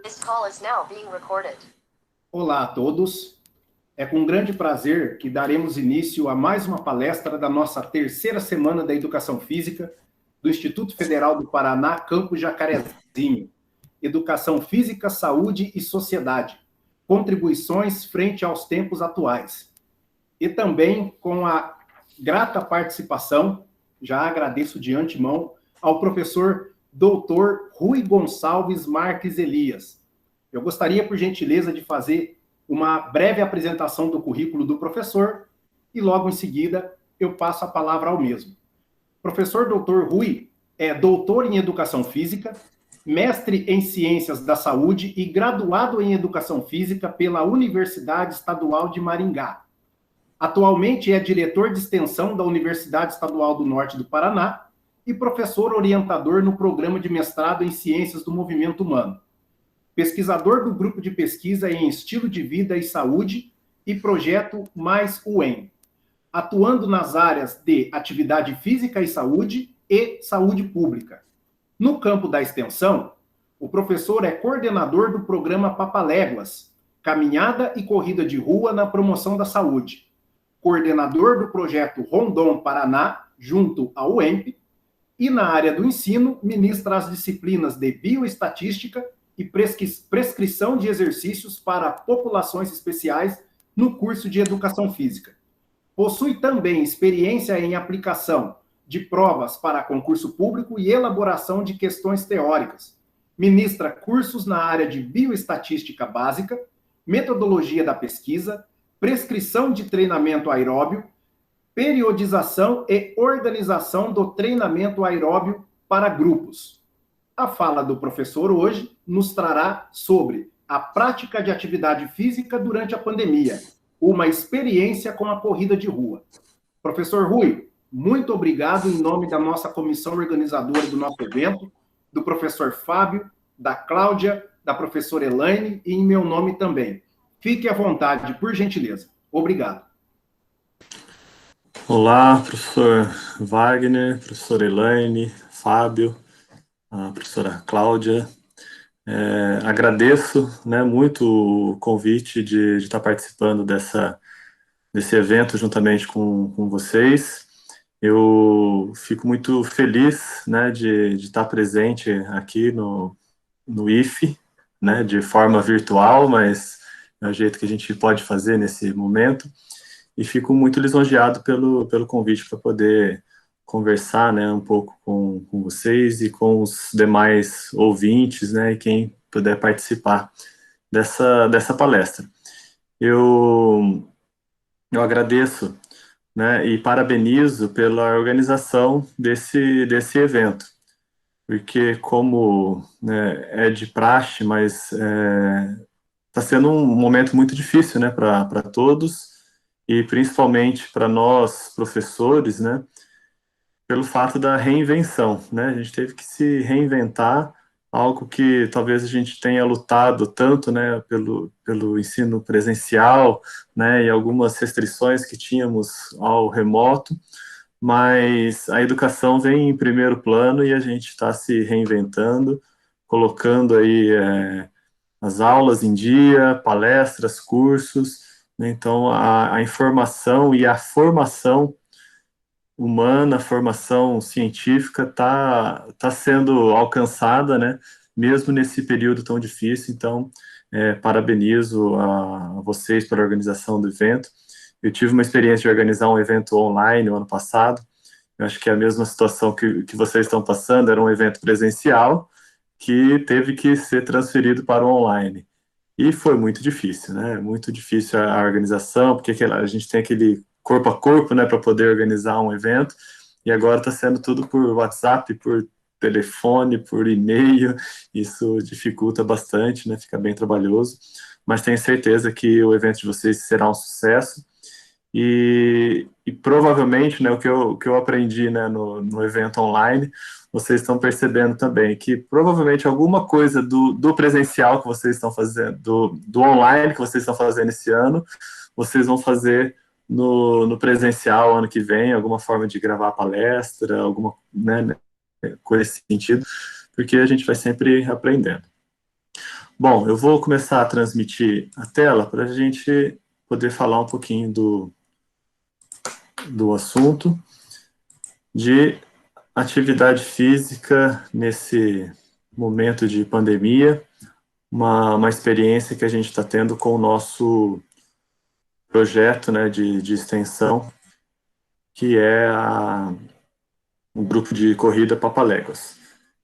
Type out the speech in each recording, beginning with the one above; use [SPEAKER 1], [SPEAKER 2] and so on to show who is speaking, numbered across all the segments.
[SPEAKER 1] This call is now being recorded.
[SPEAKER 2] Olá a todos. É com grande prazer que daremos início a mais uma palestra da nossa terceira semana da Educação Física do Instituto Federal do Paraná, Campus Jacarezinho. Educação Física, Saúde e Sociedade. Contribuições frente aos tempos atuais. E também com a grata participação, já agradeço de antemão, ao professor Dr. Rui Gonçalves Marques Elias. Eu gostaria, por gentileza, de fazer uma breve apresentação do currículo do professor e, logo em seguida, eu passo a palavra ao mesmo. Professor Dr. Rui é doutor em Educação Física, mestre em Ciências da Saúde e graduado em Educação Física pela Universidade Estadual de Maringá. Atualmente é diretor de extensão da Universidade Estadual do Norte do Paraná e professor orientador no programa de mestrado em Ciências do Movimento Humano. Pesquisador do grupo de pesquisa em Estilo de Vida e Saúde e projeto Mais UEM, atuando nas áreas de Atividade Física e Saúde e Saúde Pública. No campo da extensão, o professor é coordenador do programa Papaléguas, Caminhada e Corrida de Rua na Promoção da Saúde, coordenador do projeto Rondon Paraná, junto ao UEMP, e na área do ensino, ministra as disciplinas de Bioestatística e prescrição de exercícios para populações especiais no curso de Educação Física. Possui também experiência em aplicação de provas para concurso público e elaboração de questões teóricas. Ministra cursos na área de Bioestatística Básica, Metodologia da Pesquisa, Prescrição de Treinamento Aeróbio, periodização e organização do treinamento aeróbio para grupos. A fala do professor hoje nos trará sobre a prática de atividade física durante a pandemia, uma experiência com a corrida de rua. Professor Rui, muito obrigado em nome da nossa comissão organizadora do nosso evento, do professor Fábio, da Cláudia, da professora Elaine e em meu nome também. Fique à vontade, por gentileza. Obrigado.
[SPEAKER 3] Olá, professor Wagner, professora Elaine, Fábio, a professora Cláudia. Agradeço, muito o convite de estar participando desse evento juntamente com vocês. Eu fico muito feliz, de estar presente aqui no IFE, de forma virtual, mas é o jeito que a gente pode fazer nesse momento. E fico muito lisonjeado pelo convite para poder conversar, um pouco com vocês e com os demais ouvintes, e quem puder participar dessa palestra. Eu agradeço, e parabenizo pela organização desse evento, porque como é de praxe, mas está sendo um momento muito difícil, para todos, e principalmente para nós, professores, pelo fato da reinvenção, a gente teve que se reinventar, algo que talvez a gente tenha lutado tanto, pelo ensino presencial, e algumas restrições que tínhamos ao remoto, mas a educação vem em primeiro plano e a gente está se reinventando, colocando aí as aulas em dia, palestras, cursos. Então, a informação e a formação humana, a formação científica tá sendo alcançada, mesmo nesse período tão difícil. Então, parabenizo a vocês pela organização do evento. Eu tive uma experiência de organizar um evento online no ano passado. Eu acho que é a mesma situação que vocês estão passando. Era um evento presencial que teve que ser transferido para o online. E foi muito difícil, muito difícil a organização, porque a gente tem aquele corpo a corpo, para poder organizar um evento, e agora está sendo tudo por WhatsApp, por telefone, por e-mail. Isso dificulta bastante, fica bem trabalhoso, mas tenho certeza que o evento de vocês será um sucesso, e provavelmente, o que eu aprendi, no evento online, vocês estão percebendo também que provavelmente alguma coisa do presencial que vocês estão fazendo, do online que vocês estão fazendo esse ano, vocês vão fazer no presencial ano que vem, alguma forma de gravar palestra, alguma coisa nesse sentido, porque a gente vai sempre aprendendo. Bom, eu vou começar a transmitir a tela para a gente poder falar um pouquinho do assunto de atividade física nesse momento de pandemia, uma experiência que a gente está tendo com o nosso projeto, né, de extensão, que é um grupo de corrida Papaléguas.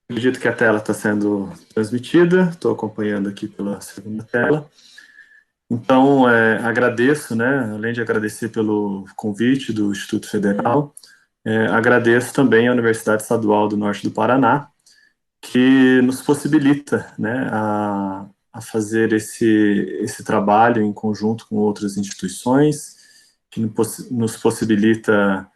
[SPEAKER 3] Acredito que a tela está sendo transmitida, estou acompanhando aqui pela segunda tela. Então, agradeço, né, além de agradecer pelo convite do Instituto Federal, agradeço também à Universidade Estadual do Norte do Paraná, que nos possibilita, né, a fazer esse trabalho em conjunto com outras instituições, que nos possibilita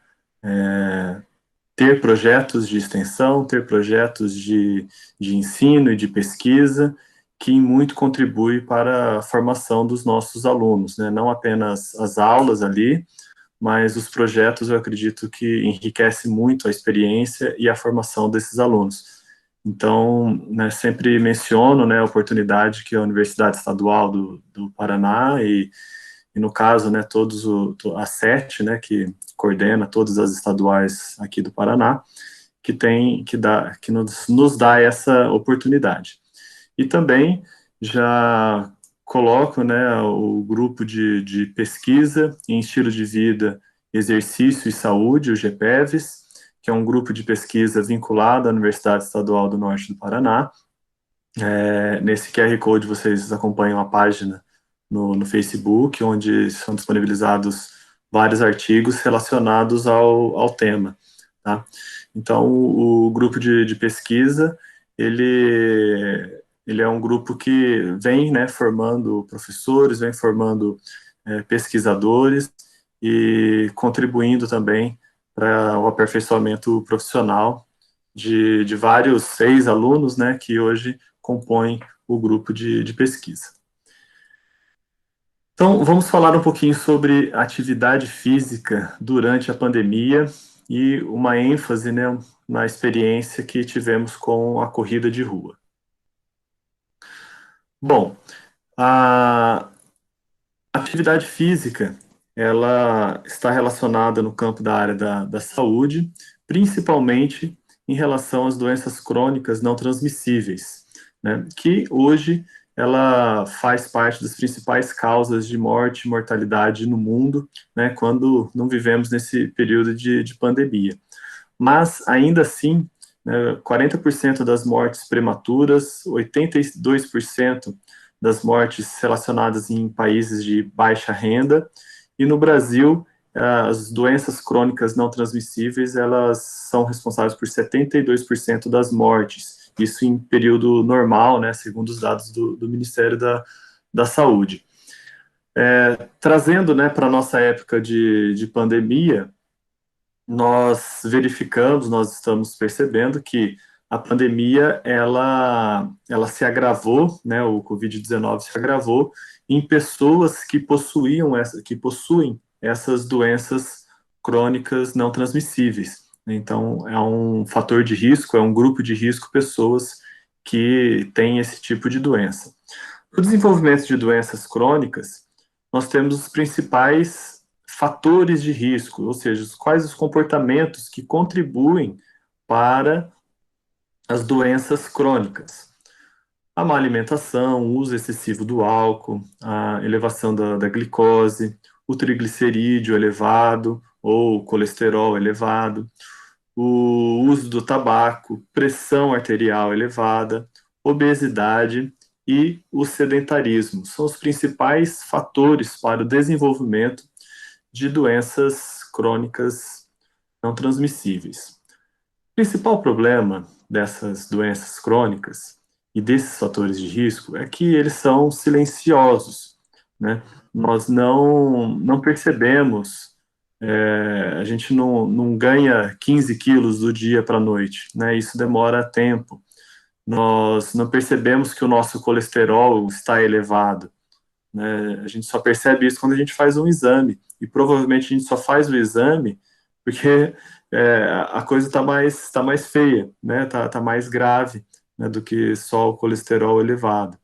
[SPEAKER 3] ter projetos de extensão, ter projetos de ensino e de pesquisa, que muito contribui para a formação dos nossos alunos, né? Não apenas as aulas ali, mas os projetos eu acredito que enriquece muito a experiência e a formação desses alunos. Então, né, sempre menciono, né, a oportunidade que a Universidade Estadual do Paraná e no caso, né, a SET, né, que coordena todas as estaduais aqui do Paraná, que nos dá essa oportunidade. E também já coloco, né, o grupo de pesquisa em estilo de vida, exercício e saúde, o GPEVS, que é um grupo de pesquisa vinculado à Universidade Estadual do Norte do Paraná. Nesse QR Code vocês acompanham a página no Facebook, onde são disponibilizados vários artigos relacionados ao tema, tá? Então, o grupo de pesquisa, ele é um grupo que vem, né, formando professores, vem formando pesquisadores e contribuindo também para o aperfeiçoamento profissional de vários ex-alunos, né, que hoje compõem o grupo de pesquisa. Então, vamos falar um pouquinho sobre atividade física durante a pandemia e uma ênfase, né, na experiência que tivemos com a corrida de rua. Bom, a atividade física, ela está relacionada no campo da área da saúde, principalmente em relação às doenças crônicas não transmissíveis, né, que hoje ela faz parte das principais causas de morte e mortalidade no mundo, né, quando não vivemos nesse período de pandemia. Mas, ainda assim, né, 40% das mortes prematuras, 82% das mortes relacionadas em países de baixa renda, e no Brasil, as doenças crônicas não transmissíveis, elas são responsáveis por 72% das mortes, isso em período normal, né, segundo os dados do Ministério da Saúde. Trazendo, né, para a nossa época de pandemia, nós verificamos, nós estamos percebendo que a pandemia, ela se agravou, né, o Covid-19 se agravou em pessoas que possuem essas doenças crônicas não transmissíveis. Então, é um fator de risco, é um grupo de risco, pessoas que têm esse tipo de doença. No desenvolvimento de doenças crônicas, nós temos os principais fatores de risco, ou seja, quais os comportamentos que contribuem para as doenças crônicas. A má alimentação, o uso excessivo do álcool, a elevação da glicose, o triglicerídeo elevado ou colesterol elevado, o uso do tabaco, pressão arterial elevada, obesidade e o sedentarismo. São os principais fatores para o desenvolvimento de doenças crônicas não transmissíveis. O principal problema dessas doenças crônicas e desses fatores de risco é que eles são silenciosos, né? Nós não percebemos, a gente não ganha 15 quilos do dia para a noite, né? Isso demora tempo. Nós não percebemos que o nosso colesterol está elevado, né? A gente só percebe isso quando a gente faz um exame, e provavelmente a gente só faz o exame porque a coisa está mais feia, né? Tá mais grave, né, do que só o colesterol elevado.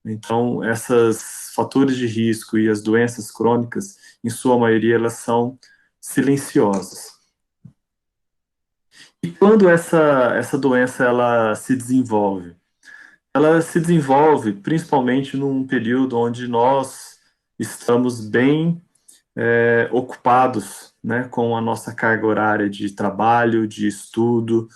[SPEAKER 3] Então, esses fatores de risco e as doenças crônicas, em sua maioria, elas são silenciosas. E quando essa doença ela se desenvolve? Ela se desenvolve principalmente num período onde nós estamos bem ocupados, né, com a nossa carga horária de trabalho, de estudo,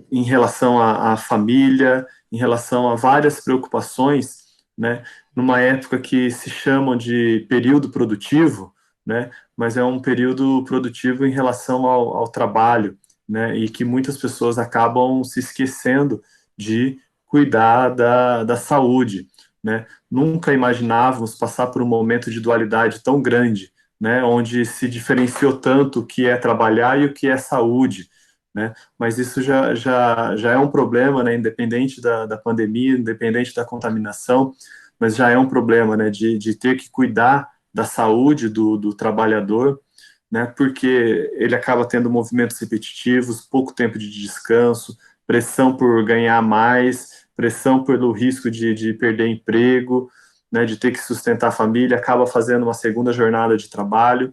[SPEAKER 3] em relação à família, em relação a várias preocupações, né, numa época que se chamam de período produtivo, né, mas é um período produtivo em relação ao trabalho, né, e que muitas pessoas acabam se esquecendo de cuidar da saúde, né. Nunca imaginávamos passar por um momento de dualidade tão grande, né, onde se diferenciou tanto o que é trabalhar e o que é saúde, né? Mas isso já é um problema, né? Independente da pandemia, independente da contaminação, mas já é um problema, né? De ter que cuidar da saúde do trabalhador, né? Porque ele acaba tendo movimentos repetitivos, pouco tempo de descanso, pressão por ganhar mais, pressão pelo risco de perder emprego, né? De ter que sustentar a família, acaba fazendo uma segunda jornada de trabalho.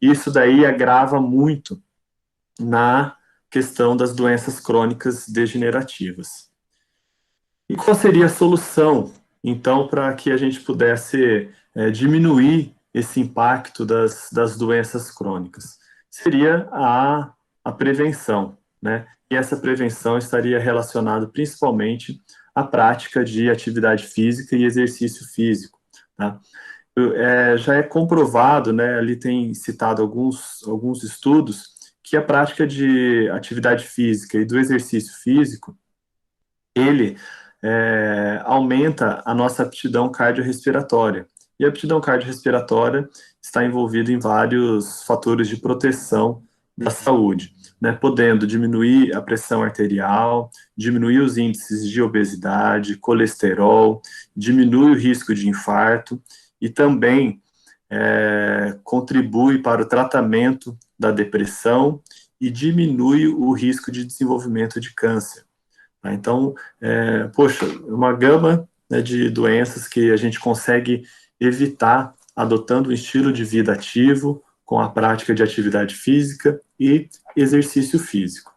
[SPEAKER 3] Isso daí agrava muito na questão das doenças crônicas degenerativas. E qual seria a solução, então, para que a gente pudesse diminuir esse impacto das doenças crônicas? Seria a prevenção, né? E essa prevenção estaria relacionada principalmente à prática de atividade física e exercício físico, tá? Já é comprovado, né, ali tem citado alguns estudos, que a prática de atividade física e do exercício físico, ele aumenta a nossa aptidão cardiorrespiratória. E a aptidão cardiorrespiratória está envolvida em vários fatores de proteção da saúde, né, podendo diminuir a pressão arterial, diminuir os índices de obesidade, colesterol, diminui o risco de infarto e também contribui para o tratamento da depressão e diminui o risco de desenvolvimento de câncer. Tá? Então, poxa, uma gama, né, de doenças que a gente consegue evitar adotando um estilo de vida ativo, com a prática de atividade física e exercício físico.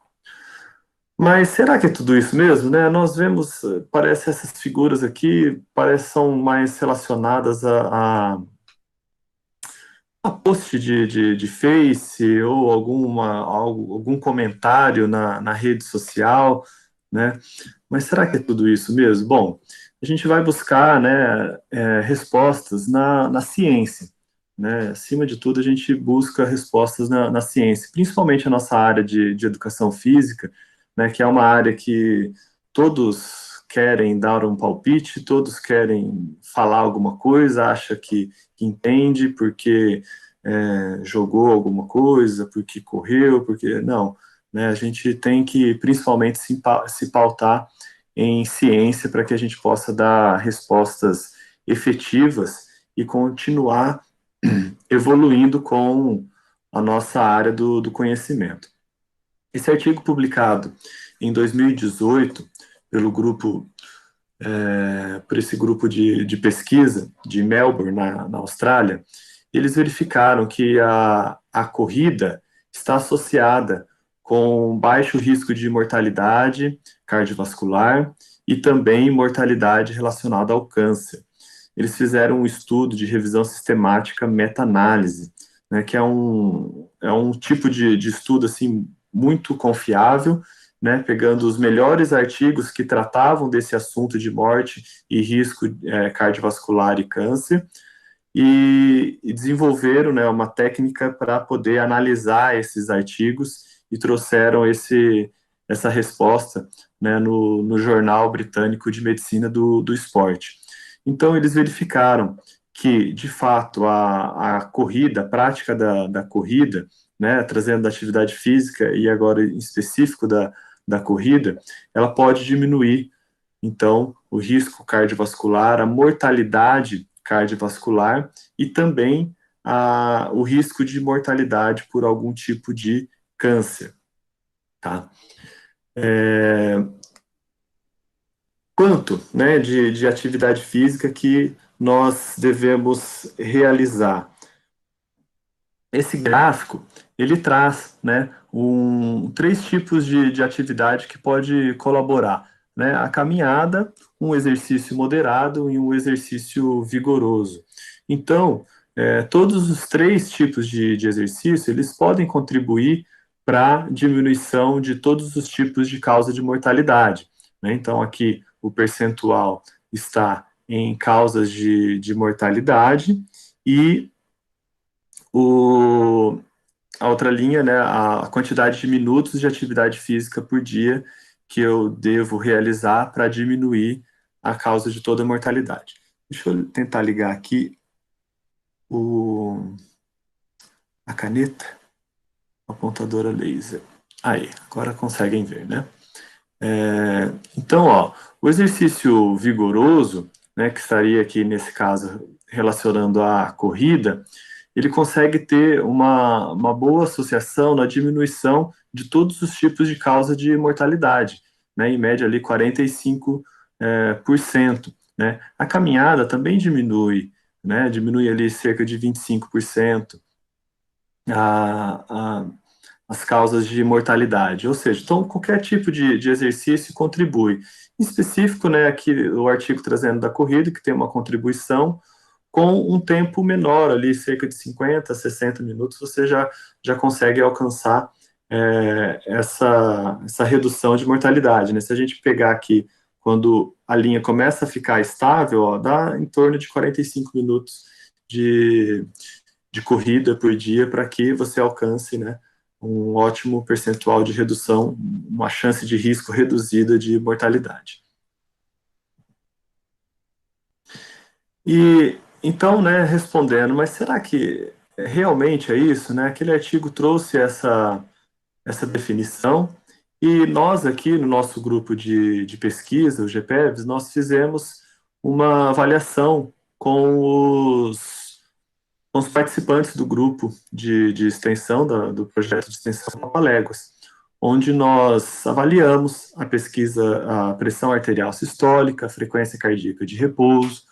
[SPEAKER 3] Mas será que é tudo isso mesmo, né? Nós vemos, parece essas figuras aqui, parece são mais relacionadas a post de Face ou algum comentário na rede social, né? Mas será que é tudo isso mesmo? Bom, a gente vai buscar, né, respostas na ciência, né? Acima de tudo, a gente busca respostas na ciência, principalmente a nossa área de educação física, né, que é uma área que todos querem dar um palpite, todos querem falar alguma coisa, acha que entende porque jogou alguma coisa, porque correu, porque não, né? A gente tem que principalmente se pautar em ciência para que a gente possa dar respostas efetivas e continuar evoluindo com a nossa área do conhecimento. Esse artigo publicado em 2018 pelo grupo por esse grupo de pesquisa de Melbourne, na Austrália, eles verificaram que a corrida está associada com baixo risco de mortalidade cardiovascular e também mortalidade relacionada ao câncer. Eles fizeram um estudo de revisão sistemática meta-análise, né, que é um tipo de estudo assim, muito confiável, né, pegando os melhores artigos que tratavam desse assunto de morte e risco cardiovascular e câncer, e desenvolveram, né, uma técnica para poder analisar esses artigos e trouxeram essa resposta, né, no Jornal Britânico de Medicina do Esporte. Então, eles verificaram que, de fato, a corrida, a prática da corrida, né, trazendo da atividade física e agora em específico da corrida, ela pode diminuir, então, o risco cardiovascular, a mortalidade cardiovascular e também o risco de mortalidade por algum tipo de câncer, tá? quanto, né, de atividade física que nós devemos realizar. Esse gráfico, ele traz, né, três tipos de atividade que pode colaborar, né, a caminhada, um exercício moderado e um exercício vigoroso. Então, todos os três tipos de exercício, eles podem contribuir para a diminuição de todos os tipos de causa de mortalidade, né? Então, aqui o percentual está em causas de mortalidade e o, a outra linha, né, a quantidade de minutos de atividade física por dia que eu devo realizar para diminuir a causa de toda a mortalidade. Deixa eu tentar ligar aqui a caneta, a apontadora laser. Aí, agora conseguem ver, né? Então, ó, o exercício vigoroso, né, que estaria aqui nesse caso relacionando à corrida, ele consegue ter uma boa associação na diminuição de todos os tipos de causa de mortalidade, né, em média ali 45%, né. A caminhada também diminui, né, diminui ali cerca de 25% a, as causas de mortalidade, ou seja, então qualquer tipo de exercício contribui. Em específico, né, aqui o artigo trazendo da corrida, que tem uma contribuição, com um tempo menor, ali cerca de 50, 60 minutos, você já consegue alcançar essa redução de mortalidade, né? Se a gente pegar aqui, quando a linha começa a ficar estável, ó, dá em torno de 45 minutos de corrida por dia para que você alcance, né, um ótimo percentual de redução, uma chance de risco reduzida de mortalidade. E então, né, respondendo, mas será que realmente é isso, né? Aquele artigo trouxe essa definição e nós aqui no nosso grupo de pesquisa, o GPEVs, nós fizemos uma avaliação com os participantes do grupo de extensão, do projeto de extensão Papaléguas, onde nós avaliamos a pesquisa, a pressão arterial sistólica, a frequência cardíaca de repouso,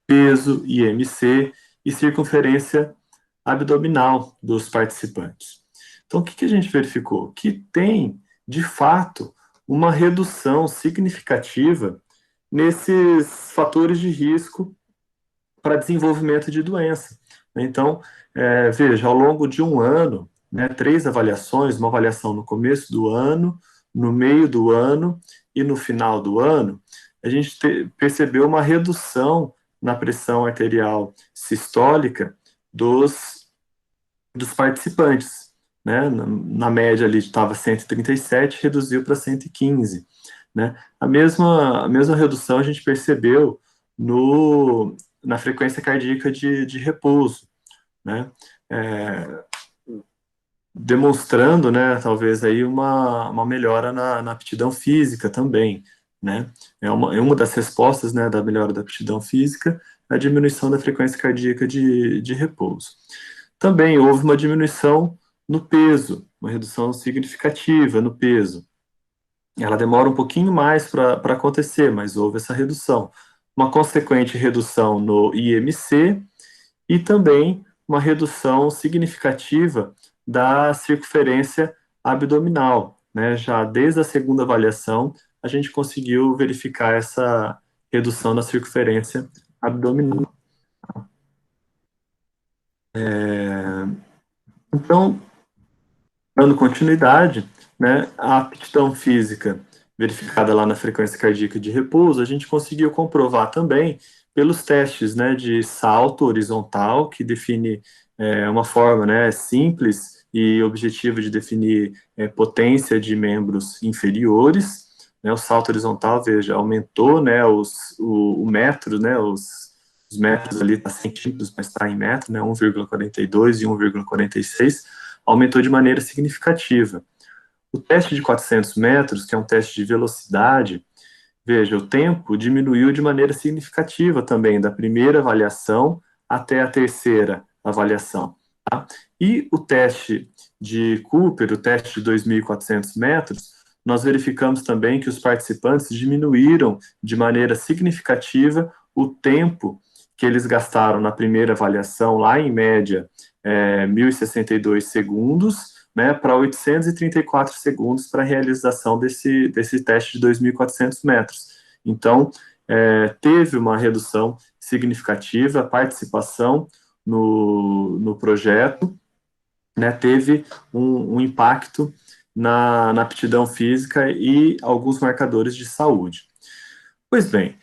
[SPEAKER 3] peso, IMC e circunferência abdominal dos participantes. Então, o que a gente verificou? Que tem, de fato, uma redução significativa nesses fatores de risco para desenvolvimento de doença. Então, veja, ao longo de um ano, né, 3 avaliações, uma avaliação no começo do ano, no meio do ano e no final do ano, a gente percebeu uma redução na pressão arterial sistólica dos participantes. Né? Na média ali estava 137, reduziu para 115. Né? A mesma redução a gente percebeu na frequência cardíaca de repouso, né? Demonstrando, né, talvez aí uma melhora na aptidão física também, né? É uma das respostas, né, da melhora da aptidão física, a diminuição da frequência cardíaca de repouso. Também houve uma diminuição no peso, uma redução significativa no peso. Ela demora um pouquinho mais para acontecer, mas houve essa redução. Uma consequente redução no IMC e também uma redução significativa da circunferência abdominal, né? Já desde a segunda avaliação, a gente conseguiu verificar essa redução na circunferência abdominal. Então, dando continuidade, né, a aptidão física verificada lá na frequência cardíaca de repouso, a gente conseguiu comprovar também pelos testes, né, de salto horizontal, que define uma forma, né, simples e objetiva de definir potência de membros inferiores. Né, o salto horizontal, veja, aumentou, né, o metro, né, os metros ali está centímetros, mas está em metro, né, 1,42 e 1,46, aumentou de maneira significativa. O teste de 400 metros, que é um teste de velocidade, veja, o tempo diminuiu de maneira significativa também, da primeira avaliação até a terceira avaliação. Tá? E o teste de Cooper, o teste de 2.400 metros, nós verificamos também que os participantes diminuíram de maneira significativa o tempo que eles gastaram na primeira avaliação, lá em média, 1.062 segundos, né, para 834 segundos para a realização desse teste de 2.400 metros. Então, teve uma redução significativa, a participação no projeto, né, teve um impacto na aptidão física e alguns marcadores de saúde. Pois bem,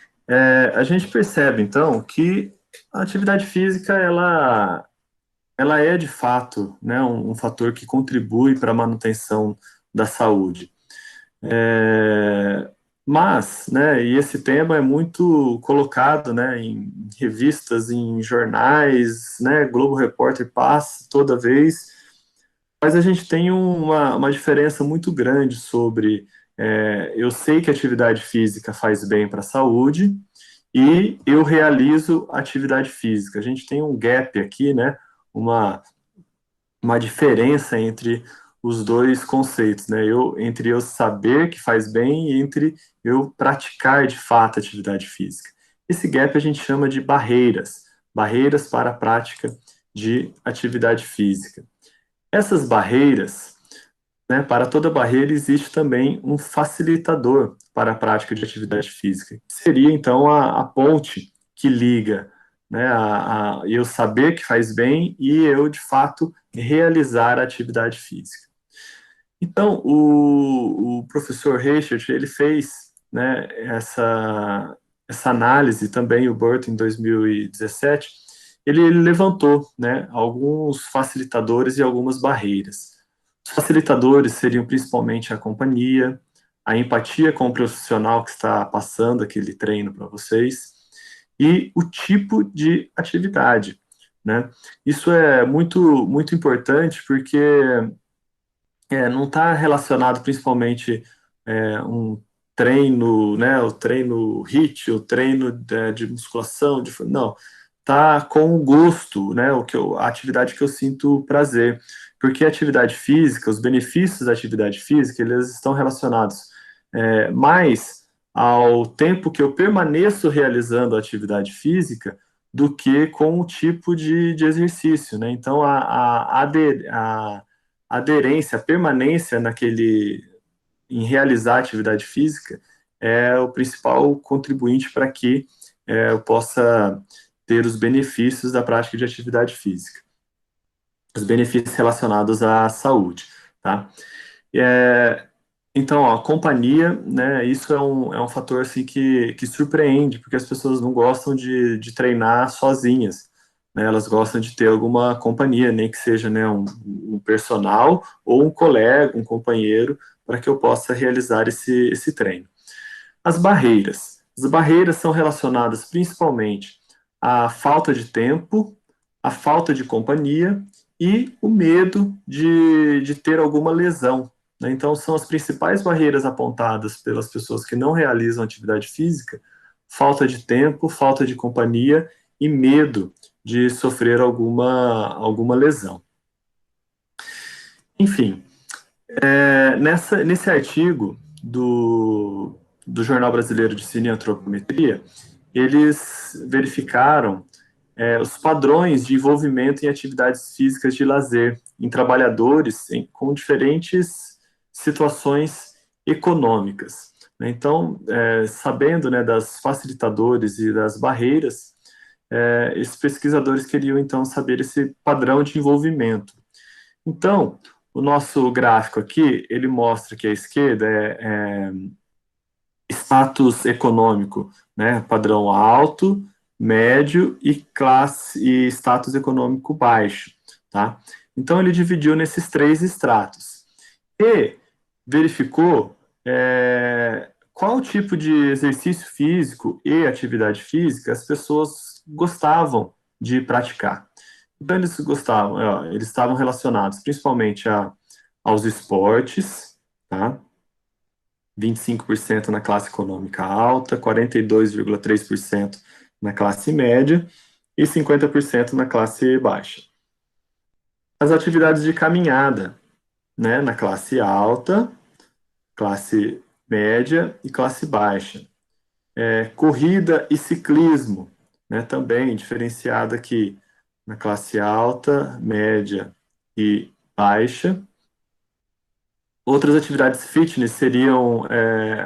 [SPEAKER 3] a gente percebe, então, que a atividade física, ela é, de fato, né, um fator que contribui para a manutenção da saúde. Mas, né, e esse tema é muito colocado, né, em revistas, em jornais, né, Globo Repórter passa toda vez, mas a gente tem uma diferença muito grande sobre, eu sei que a atividade física faz bem para a saúde e eu realizo atividade física. A gente tem um gap aqui, né, uma diferença entre os dois conceitos, né? Entre eu saber que faz bem e entre eu praticar de fato atividade física. Esse gap a gente chama de barreiras para a prática de atividade física. Essas barreiras, né, para toda barreira existe também um facilitador para a prática de atividade física, que seria então a ponte que liga, né, eu saber que faz bem e eu, de fato, realizar a atividade física. Então, o professor Reichert, ele fez, né, essa análise também, o Burton, em 2017, ele levantou, né, alguns facilitadores e algumas barreiras. Os facilitadores seriam principalmente a companhia, a empatia com o profissional que está passando aquele treino para vocês, e o tipo de atividade, né? Isso é muito, muito importante porque não está relacionado principalmente um treino, né, o treino HIIT, o treino de musculação, não, tá com o gosto, né, a atividade que eu sinto prazer, porque a atividade física, os benefícios da atividade física, eles estão relacionados mais ao tempo que eu permaneço realizando a atividade física do que com o tipo de exercício, né? Então, a aderência, a permanência em realizar atividade física é o principal contribuinte para que eu possa ter os benefícios da prática de atividade física, os benefícios relacionados à saúde, tá? Então, a companhia, né, isso é um fator assim, que surpreende, porque as pessoas não gostam de treinar sozinhas, né, elas gostam de ter alguma companhia, nem que seja, né, um personal ou um colega, um companheiro, para que eu possa realizar esse treino. As barreiras são relacionadas principalmente à falta de tempo, à falta de companhia e o medo de ter alguma lesão, né? Então, são as principais barreiras apontadas pelas pessoas que não realizam atividade física: falta de tempo, falta de companhia e medo de sofrer alguma lesão. Enfim, nesse artigo do Jornal Brasileiro de Cineantropometria, eles verificaram os padrões de envolvimento em atividades físicas de lazer em trabalhadores com diferentes situações econômicas. Então, sabendo, né, das facilitadores e das barreiras, esses pesquisadores queriam, então, saber esse padrão de envolvimento. Então, o nosso gráfico aqui, ele mostra que a esquerda é status econômico, né, padrão alto, médio e status econômico baixo, tá? Então, ele dividiu nesses 3 estratos e verificou qual tipo de exercício físico e atividade física as pessoas gostavam de praticar. Então, eles gostavam, eles estavam relacionados principalmente aos esportes, tá? 25% na classe econômica alta, 42,3% na classe média e 50% na classe baixa. As atividades de caminhada, né, na classe alta, classe média e classe baixa. Corrida e ciclismo, né, também diferenciado aqui na classe alta, média e baixa. Outras atividades fitness seriam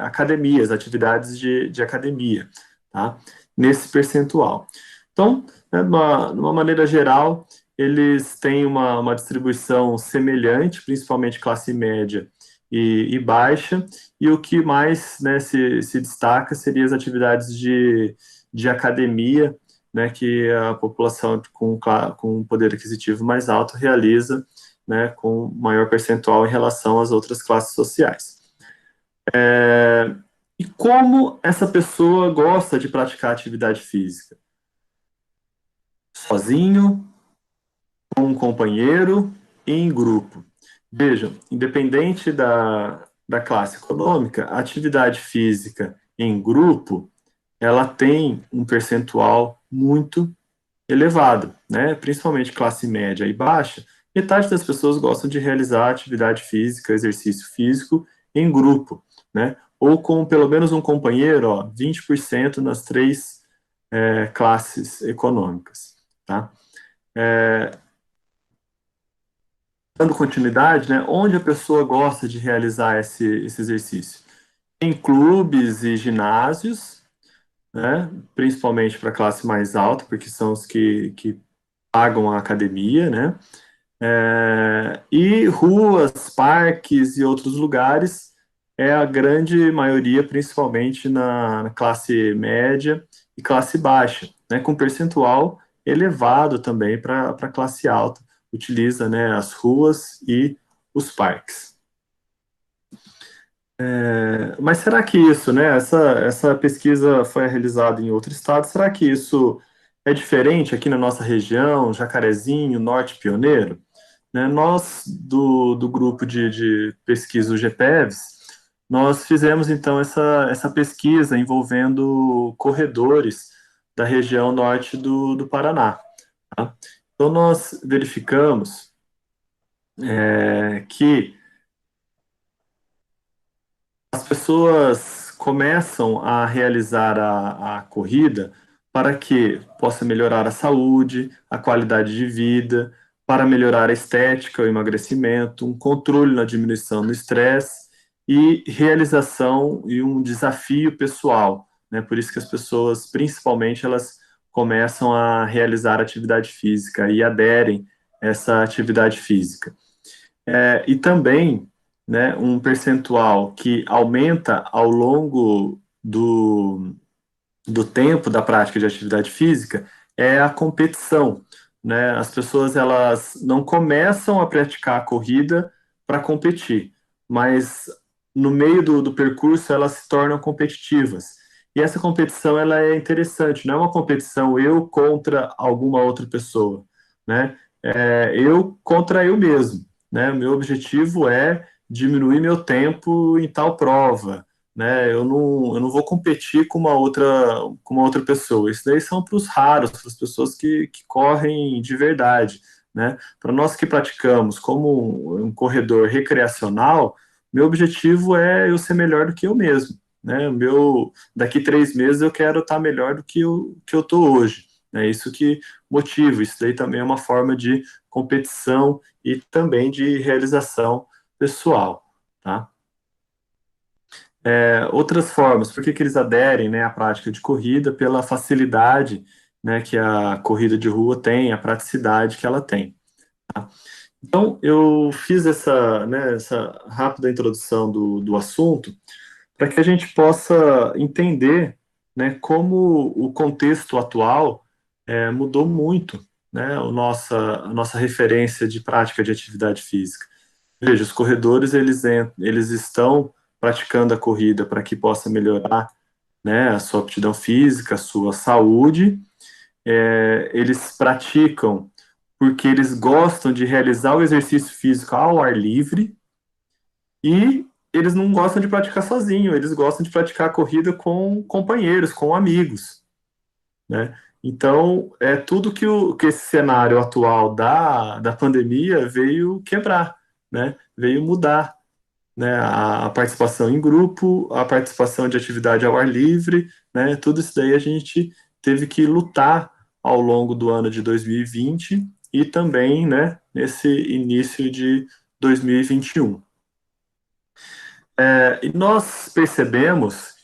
[SPEAKER 3] academias, atividades de academia, tá? Nesse percentual. Então, né, numa maneira geral, eles têm uma distribuição semelhante, principalmente classe média e baixa, e o que mais, né, se destaca seria as atividades de academia, né, que a população com poder aquisitivo mais alto realiza, né, com maior percentual em relação às outras classes sociais. E como essa pessoa gosta de praticar atividade física? Sozinho, com um companheiro e em grupo. Vejam, independente da classe econômica, a atividade física em grupo, ela tem um percentual muito elevado, né? Principalmente classe média e baixa, metade das pessoas gostam de realizar atividade física, exercício físico em grupo, né? Ou com pelo menos um companheiro, ó, 20% nas três classes econômicas, tá? Dando continuidade, né? Onde a pessoa gosta de realizar esse exercício? Em clubes e ginásios, né? Principalmente para a classe mais alta, porque são os que pagam a academia, né? E ruas, parques e outros lugares é a grande maioria, principalmente na classe média e classe baixa, né? Com percentual elevado também para a classe alta, utiliza, né, as ruas e os parques. Mas será que isso, né, essa pesquisa foi realizada em outro estado, será que isso é diferente aqui na nossa região, Jacarezinho, Norte Pioneiro? Né, nós, do grupo de pesquisa, o GPEVs, nós fizemos, então, essa pesquisa envolvendo corredores da região norte do Paraná. Tá? Então, nós verificamos que as pessoas começam a realizar a corrida para que possa melhorar a saúde, a qualidade de vida, para melhorar a estética, o emagrecimento, um controle na diminuição do estresse e realização e um desafio pessoal, né? Por isso que as pessoas, principalmente, elas começam a realizar atividade física e aderem a essa atividade física. E também, né, um percentual que aumenta ao longo do tempo da prática de atividade física é a competição, né? As pessoas, elas não começam a praticar a corrida para competir, mas no meio do percurso elas se tornam competitivas. E essa competição, ela é interessante, não é uma competição eu contra alguma outra pessoa, né? Eu contra eu mesmo, né? O meu objetivo é diminuir meu tempo em tal prova, né? Eu não vou competir com uma outra pessoa. Isso daí são para os raros, para as pessoas que correm de verdade, né? Para nós que praticamos como um corredor recreacional, meu objetivo é eu ser melhor do que eu mesmo, né? Daqui 3 meses eu quero estar melhor do que eu estou hoje. É isso que motiva. Isso daí também é uma forma de competição e também de realização pessoal, tá? Outras formas, por que eles aderem, né, à prática de corrida? Pela facilidade, né, que a corrida de rua tem, a praticidade que ela tem. Tá? Então, eu fiz essa rápida introdução do assunto para que a gente possa entender, né, como o contexto atual mudou muito, né, a nossa referência de prática de atividade física. Veja, os corredores, eles estão praticando a corrida para que possa melhorar, né, a sua aptidão física, a sua saúde. Eles praticam porque eles gostam de realizar o exercício físico ao ar livre e eles não gostam de praticar sozinho, eles gostam de praticar a corrida com companheiros, com amigos, né? Então, é tudo que esse cenário atual da pandemia veio quebrar, né? Veio mudar, né, a participação em grupo, a participação de atividade ao ar livre, né, tudo isso daí a gente teve que lutar ao longo do ano de 2020 e também, né, nesse início de 2021. E nós percebemos,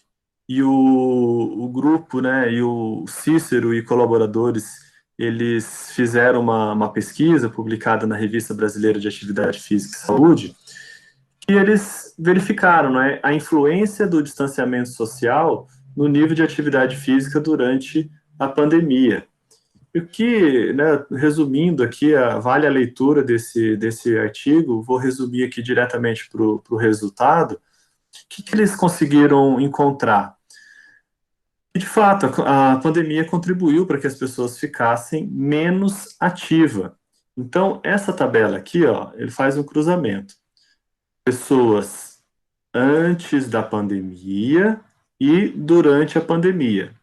[SPEAKER 3] e o grupo, né, e o Cícero e colaboradores, eles fizeram uma pesquisa publicada na Revista Brasileira de Atividade Física e Saúde, que eles verificaram, né, a influência do distanciamento social no nível de atividade física durante a pandemia. E o que, né, resumindo aqui, vale a leitura desse artigo, vou resumir aqui diretamente para o resultado. O que eles conseguiram encontrar? E, de fato, a pandemia contribuiu para que as pessoas ficassem menos ativas. Então, essa tabela aqui, ó, ele faz um cruzamento. Pessoas antes da pandemia e durante a pandemia.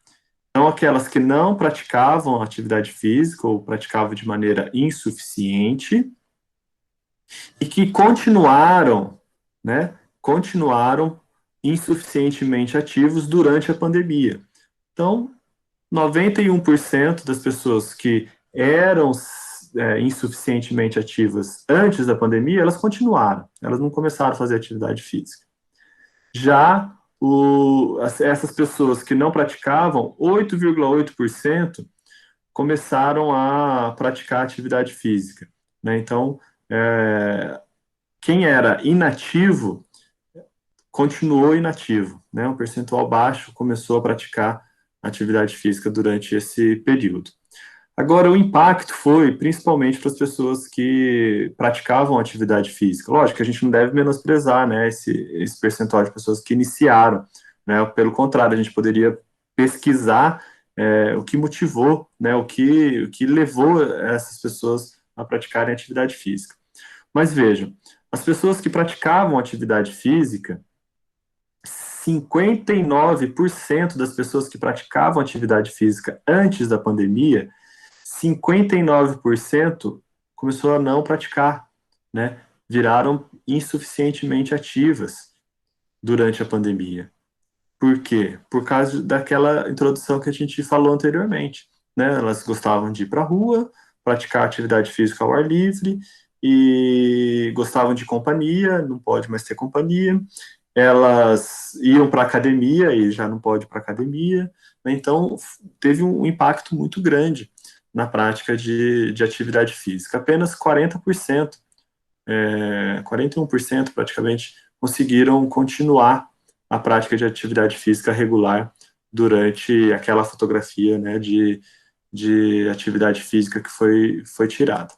[SPEAKER 3] Então, aquelas que não praticavam atividade física ou praticavam de maneira insuficiente e que continuaram, né, continuaram insuficientemente ativos durante a pandemia. Então, 91% das pessoas que eram insuficientemente ativas antes da pandemia, elas continuaram, elas não começaram a fazer atividade física. Já essas pessoas que não praticavam, 8,8% começaram a praticar atividade física, né? Então, quem era inativo continuou inativo, né? Um percentual baixo começou a praticar atividade física durante esse período. Agora, o impacto foi principalmente para as pessoas que praticavam atividade física. Lógico que a gente não deve menosprezar, né, esse percentual de pessoas que iniciaram, né? Pelo contrário, a gente poderia pesquisar o que motivou, né, o que levou essas pessoas a praticarem atividade física. Mas vejam, as pessoas que praticavam atividade física, 59% das pessoas que praticavam atividade física antes da pandemia, 59% começou a não praticar, né? Viraram insuficientemente ativas durante a pandemia. Por quê? Por causa daquela introdução que a gente falou anteriormente, né? Elas gostavam de ir para a rua, praticar atividade física ao ar livre e gostavam de companhia, não pode mais ter companhia. Elas iam para a academia e já não pode ir para a academia, né? Então teve um impacto muito grande na prática de atividade física. Apenas 40%, 41% praticamente, conseguiram continuar a prática de atividade física regular durante aquela fotografia, né, de atividade física que foi tirada.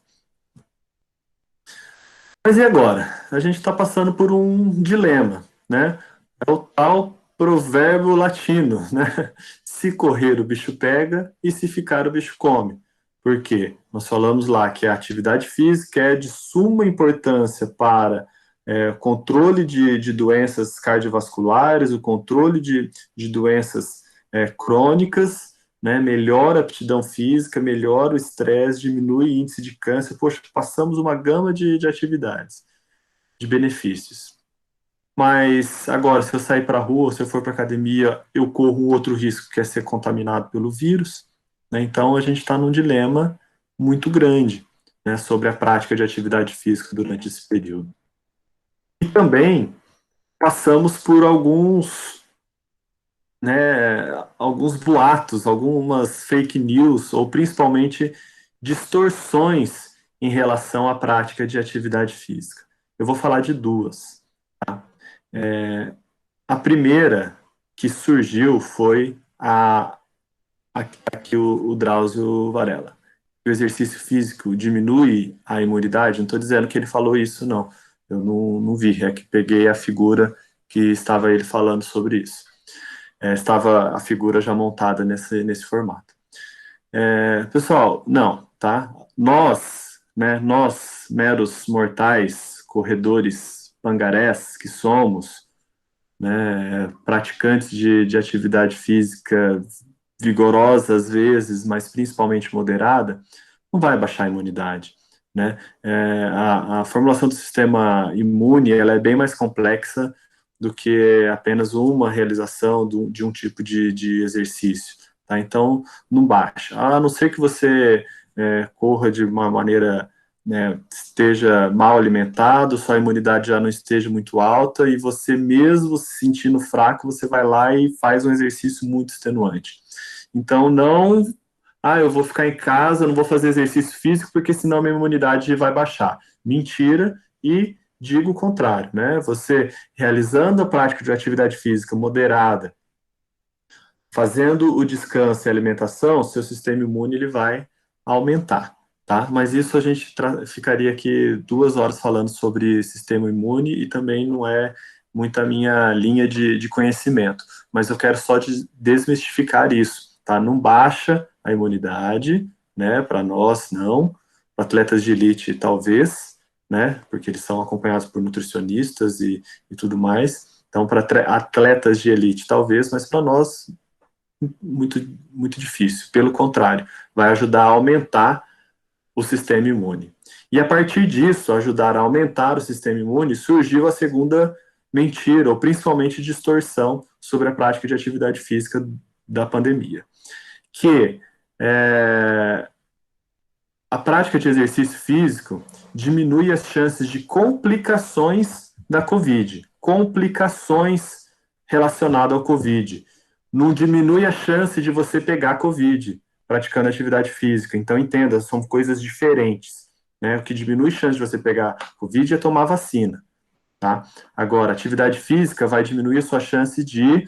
[SPEAKER 3] Mas e agora? A gente está passando por um dilema, né? É o tal provérbio latino, né? Se correr o bicho pega e se ficar o bicho come. Por quê? Nós falamos lá que a atividade física é de suma importância para controle de doenças cardiovasculares, o controle de doenças crônicas, né? Melhora a aptidão física, melhora o estresse, diminui o índice de câncer. Poxa, passamos uma gama de atividades, de benefícios. Mas agora, se eu sair para a rua, se eu for para a academia, eu corro um outro risco, que é ser contaminado pelo vírus, né? Então, a gente está num dilema muito grande, né, sobre a prática de atividade física durante esse período. E também passamos por alguns boatos, algumas fake news, ou principalmente distorções em relação à prática de atividade física. Eu vou falar de duas. Tá? A primeira que surgiu foi aqui o Drauzio Varela. O exercício físico diminui a imunidade? Não estou dizendo que ele falou isso, não. Eu não vi, é que peguei a figura que estava ele falando sobre isso. Estava a figura já montada nesse formato. Pessoal, não, tá? Nós, meros mortais, corredores, pangarés que somos, né, praticantes de atividade física vigorosa às vezes, mas principalmente moderada, não vai baixar a imunidade. né? A formulação do sistema imune, ela é bem mais complexa do que apenas uma realização de um tipo de exercício, tá? Então, não baixa. A não ser que você corra de uma maneira, né, esteja mal alimentado, sua imunidade já não esteja muito alta e você mesmo se sentindo fraco, você vai lá e faz um exercício muito extenuante. Então, não, eu vou ficar em casa, não vou fazer exercício físico porque senão minha imunidade vai baixar. Mentira, e digo o contrário, né? Você realizando a prática de atividade física moderada, fazendo o descanso e a alimentação, seu sistema imune ele vai aumentar, tá? Mas isso a gente ficaria aqui 2 horas falando sobre sistema imune e também não é muito a minha linha de conhecimento. Mas eu quero só desmistificar isso, tá? Não baixa a imunidade, né? Para nós, não. Para atletas de elite, talvez, né? Porque eles são acompanhados por nutricionistas e tudo mais. Então, para atletas de elite, talvez, mas para nós, muito, muito difícil. Pelo contrário, vai ajudar a aumentar o sistema imune. E a partir disso, ajudar a aumentar o sistema imune, surgiu a segunda mentira, ou principalmente distorção, sobre a prática de atividade física da pandemia. Que a prática de exercício físico diminui as chances de complicações da Covid, complicações relacionadas ao Covid. Não diminui a chance de você pegar Covid praticando atividade física. Então, entenda, são coisas diferentes, né? O que diminui a chance de você pegar Covid é tomar vacina, tá? Agora, atividade física vai diminuir a sua chance de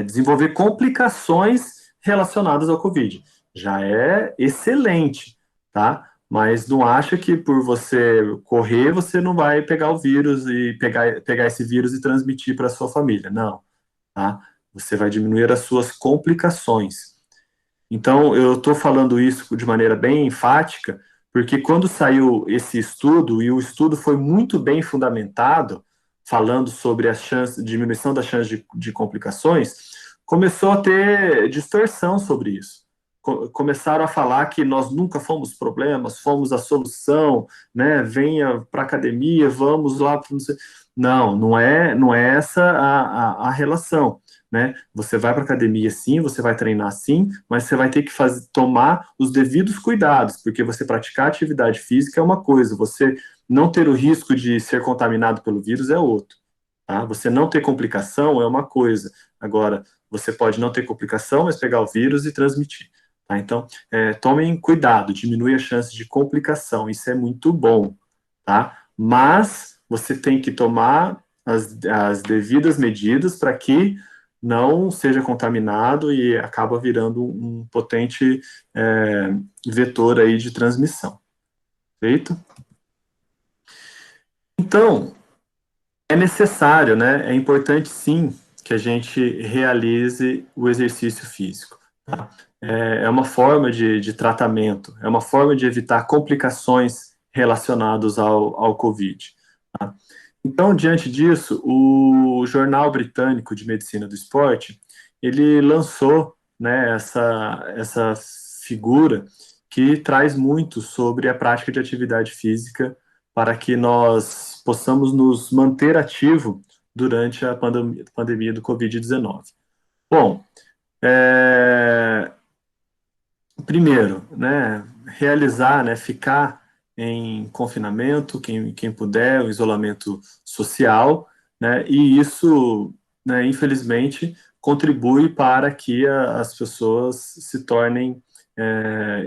[SPEAKER 3] desenvolver complicações relacionadas ao Covid. Já é excelente, tá? Mas não acha que por você correr, você não vai pegar o vírus e pegar esse vírus e transmitir para a sua família. Não, tá? Você vai diminuir as suas complicações. Então, eu estou falando isso de maneira bem enfática, porque quando saiu esse estudo, e o estudo foi muito bem fundamentado, falando sobre a diminuição da chance de complicações, começou a ter distorção sobre isso. Começaram a falar que nós nunca fomos problemas, fomos a solução, né? Venha para a academia, vamos lá. Não, não é essa a relação. Né? Você vai para a academia sim, você vai treinar sim, mas você vai ter que tomar os devidos cuidados, porque você praticar atividade física é uma coisa, você não ter o risco de ser contaminado pelo vírus é outro. Tá? Você não ter complicação é uma coisa. Agora, você pode não ter complicação, mas pegar o vírus e transmitir. Tá? Então, tomem cuidado, diminui a chance de complicação, isso é muito bom. Tá? Mas você tem que tomar as devidas medidas para que não seja contaminado e acaba virando um potente vetor aí de transmissão. Feito? Então, é necessário, né? É importante sim que a gente realize o exercício físico. Tá? É uma forma de tratamento, é uma forma de evitar complicações relacionadas ao Covid. Tá? Então, diante disso, o Jornal Britânico de Medicina do Esporte, ele lançou, né, essa figura que traz muito sobre a prática de atividade física para que nós possamos nos manter ativo durante a pandemia do Covid-19. Bom, primeiro, né, realizar, né, ficar em confinamento, quem puder, o isolamento social, né, e isso, né, infelizmente, contribui para que as pessoas se tornem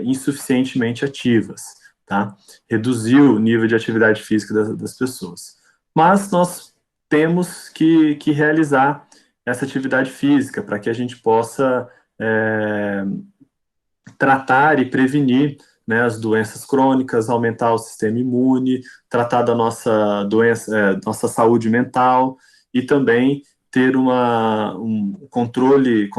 [SPEAKER 3] insuficientemente ativas, tá? Reduzir o nível de atividade física das pessoas. Mas nós temos que realizar essa atividade física para que a gente possa tratar e prevenir, né, as doenças crônicas, aumentar o sistema imune, tratar da nossa doença, nossa saúde mental e também ter um controle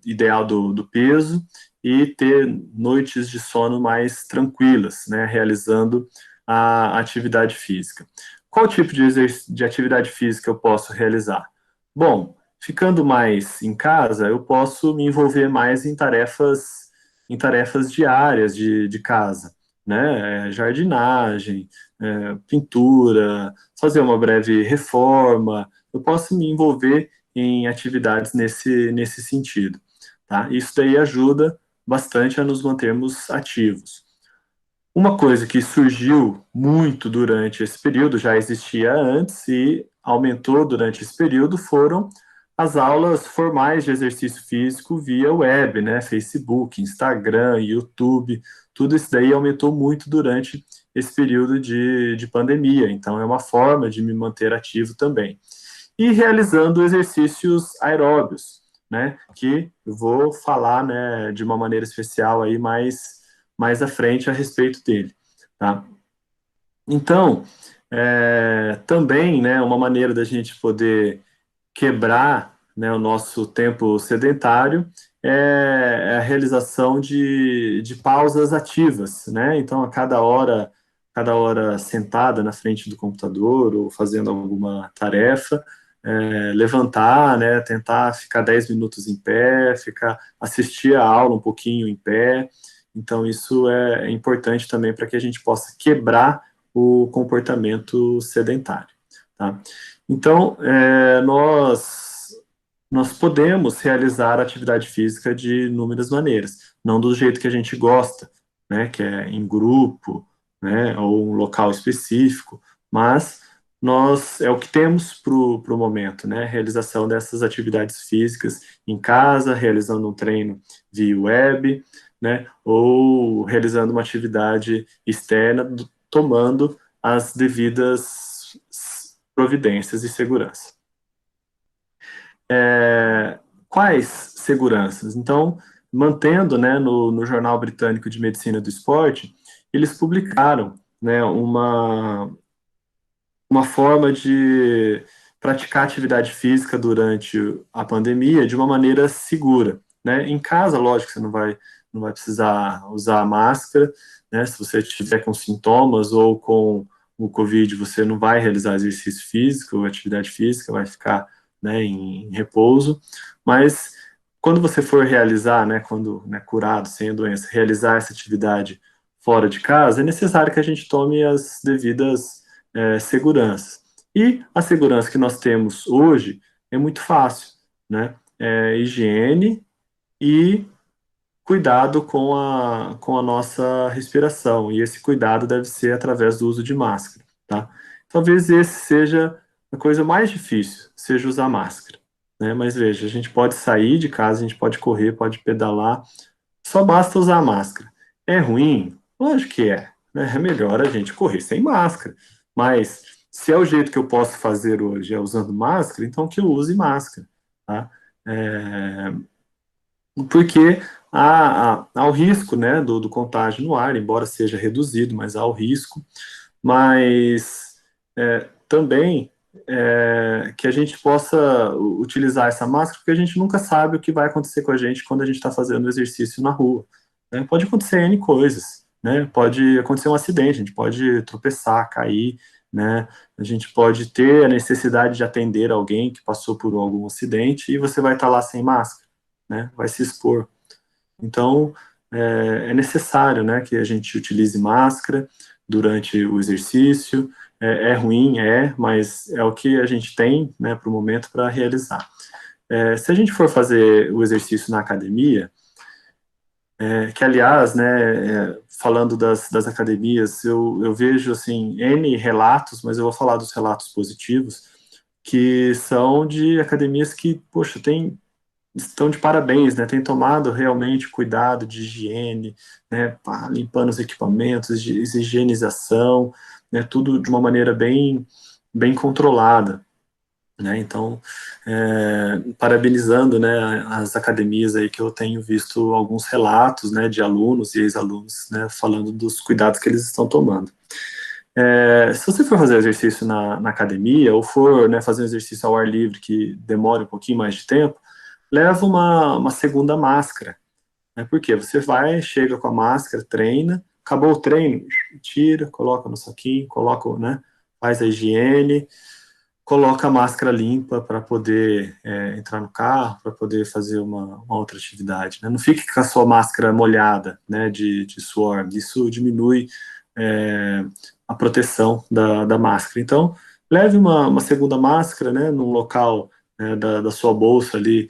[SPEAKER 3] ideal do peso e ter noites de sono mais tranquilas, né, realizando a atividade física. Qual tipo de atividade física eu posso realizar? Bom, ficando mais em casa, eu posso me envolver mais em tarefas diárias de casa, né, jardinagem, pintura, fazer uma breve reforma, eu posso me envolver em atividades nesse sentido, tá? Isso daí ajuda bastante a nos mantermos ativos. Uma coisa que surgiu muito durante esse período, já existia antes e aumentou durante esse período, foram as aulas formais de exercício físico via web, né? Facebook, Instagram, YouTube, tudo isso daí aumentou muito durante esse período de pandemia. Então, é uma forma de me manter ativo também. E realizando exercícios aeróbios, né? Que eu vou falar, né, de uma maneira especial aí mais à frente a respeito dele, tá? Então, também, né, uma maneira da gente poder quebrar, né, o nosso tempo sedentário é a realização de pausas ativas, né? Então, a cada hora sentada na frente do computador ou fazendo alguma tarefa, levantar, né, tentar ficar 10 minutos em pé, assistir a aula um pouquinho em pé. Então, isso é importante também para que a gente possa quebrar o comportamento sedentário, tá? Então, nós podemos realizar atividade física de inúmeras maneiras, não do jeito que a gente gosta, né, que é em grupo, né, ou um local específico, mas é o que temos para o momento, né, realização dessas atividades físicas em casa, realizando um treino via web, né, ou realizando uma atividade externa, tomando as devidas providências de segurança. Quais seguranças? Então, mantendo, né, no Jornal Britânico de Medicina do Esporte, eles publicaram, né, uma forma de praticar atividade física durante a pandemia de uma maneira segura, né? Em casa, lógico, você não vai precisar usar máscara, né? Se você estiver com sintomas ou com o Covid, você não vai realizar exercício físico ou atividade física, vai ficar, né, em repouso, mas quando você for realizar, né, quando, né, curado, sem a doença, realizar essa atividade fora de casa, é necessário que a gente tome as devidas segurança. E a segurança que nós temos hoje é muito fácil, né? Higiene e cuidado com a nossa respiração. E esse cuidado deve ser através do uso de máscara, tá? Talvez esse seja a coisa mais difícil, seja usar máscara, né? Mas veja, a gente pode sair de casa, a gente pode correr, pode pedalar, só basta usar máscara. É ruim? Lógico que é, né? É melhor a gente correr sem máscara. Mas se é o jeito que eu posso fazer hoje, é usando máscara, então que eu use máscara, tá? É, porque há o risco, né, do contágio no ar, embora seja reduzido, mas há o risco. Mas também que a gente possa utilizar essa máscara, porque a gente nunca sabe o que vai acontecer com a gente quando a gente está fazendo exercício na rua, né? Pode acontecer N coisas, né? Pode acontecer um acidente, a gente pode tropeçar, cair, né? A gente pode ter a necessidade de atender alguém que passou por algum acidente e você vai estar lá sem máscara, né? Vai se expor. Então, é necessário, né, que a gente utilize máscara durante o exercício. É ruim, mas é o que a gente tem, né, para o momento para realizar. Se a gente for fazer o exercício na academia, que aliás, né, falando das academias, eu vejo assim N relatos, mas eu vou falar dos relatos positivos, que são de academias que, poxa, estão de parabéns, né? Tem tomado realmente cuidado de higiene, né? Limpando os equipamentos, de higienização, né? Tudo de uma maneira bem controlada, né? Então, parabenizando, né, as academias aí que eu tenho visto alguns relatos, né, de alunos e ex-alunos, né, falando dos cuidados que eles estão tomando. Se você for fazer exercício na academia ou for, né, fazer um exercício ao ar livre que demore um pouquinho mais de tempo, leva uma segunda máscara, né? Porque você vai, chega com a máscara, treina, acabou o treino, tira, coloca no saquinho, coloca, né, faz a higiene, coloca a máscara limpa para poder entrar no carro, para poder fazer uma outra atividade, né? Não fique com a sua máscara molhada, né, de suor, isso diminui a proteção da máscara. Então, leve uma segunda máscara, né, num local da sua bolsa ali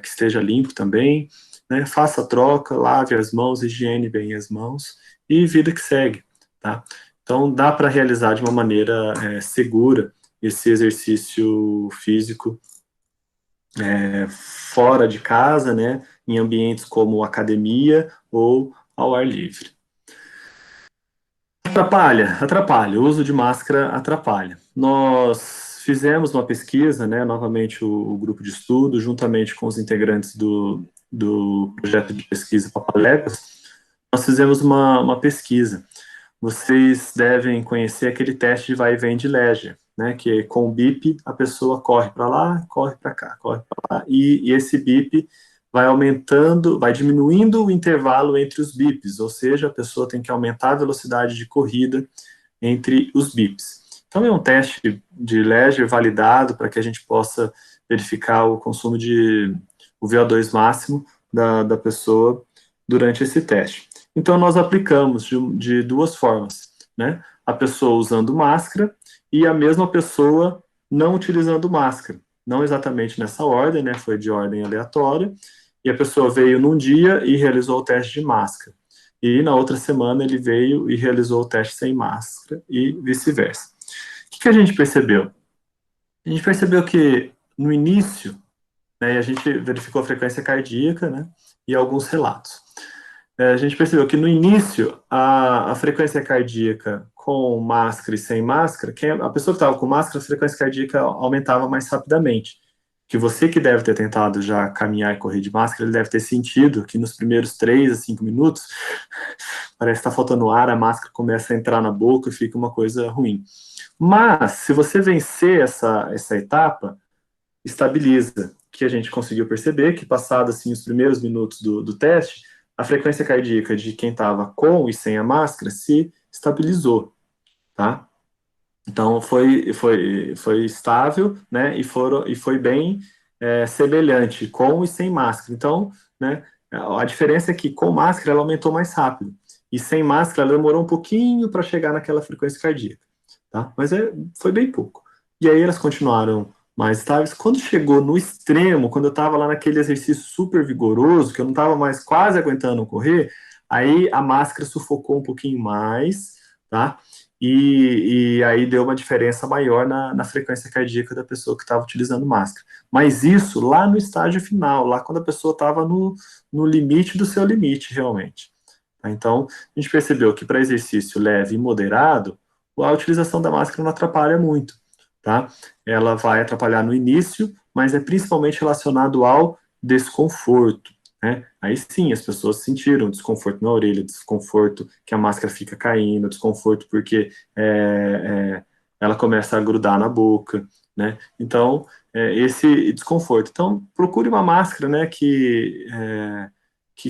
[SPEAKER 3] que esteja limpo também, né, faça a troca, lave as mãos, higiene bem as mãos e vida que segue, tá? Então, dá para realizar de uma maneira segura esse exercício físico fora de casa, né, em ambientes como academia ou ao ar livre. Atrapalha, o uso de máscara atrapalha. Nós fizemos uma pesquisa, né, novamente o grupo de estudo, juntamente com os integrantes do projeto de pesquisa Papaléguas, nós fizemos uma pesquisa. Vocês devem conhecer aquele teste de vai e vem de Leger, né, que com o bip a pessoa corre para lá, corre para cá, corre para lá, e esse bip vai aumentando, vai diminuindo o intervalo entre os bips, ou seja, a pessoa tem que aumentar a velocidade de corrida entre os bips. Então é um teste de Leger validado para que a gente possa verificar o consumo de o VO2 máximo da pessoa durante esse teste. Então nós aplicamos de duas formas, né? A pessoa usando máscara e a mesma pessoa não utilizando máscara. Não exatamente nessa ordem, né? Foi de ordem aleatória. E a pessoa veio num dia e realizou o teste de máscara. E na outra semana ele veio e realizou o teste sem máscara e vice-versa. O que a gente percebeu? A gente percebeu que no início, né, a gente verificou a frequência cardíaca, né, e alguns relatos. A gente percebeu que no início a frequência cardíaca com máscara e sem máscara, a pessoa que estava com máscara, a frequência cardíaca aumentava mais rapidamente. Que você que deve ter tentado já caminhar e correr de máscara, ele deve ter sentido que nos primeiros 3 a 5 minutos, parece que está faltando ar, a máscara começa a entrar na boca e fica uma coisa ruim. Mas, se você vencer essa etapa, estabiliza, que a gente conseguiu perceber que passados assim, os primeiros minutos do teste, a frequência cardíaca de quem estava com e sem a máscara se estabilizou, tá? Então, foi estável, né, e foi bem semelhante, com e sem máscara. Então, né, a diferença é que com máscara ela aumentou mais rápido, e sem máscara ela demorou um pouquinho para chegar naquela frequência cardíaca, tá? Mas foi bem pouco. E aí elas continuaram mais estáveis. Quando chegou no extremo, quando eu estava lá naquele exercício super vigoroso, que eu não estava mais quase aguentando correr, aí a máscara sufocou um pouquinho mais, tá? E aí deu uma diferença maior na frequência cardíaca da pessoa que estava utilizando máscara. Mas isso lá no estágio final, lá quando a pessoa estava no limite do seu limite, realmente. Então, a gente percebeu que para exercício leve e moderado, a utilização da máscara não atrapalha muito, tá? Ela vai atrapalhar no início, mas é principalmente relacionado ao desconforto, né? Aí sim, as pessoas sentiram desconforto na orelha, desconforto que a máscara fica caindo, desconforto porque ela começa a grudar na boca, né? Então, esse desconforto. Então, procure uma máscara, né, que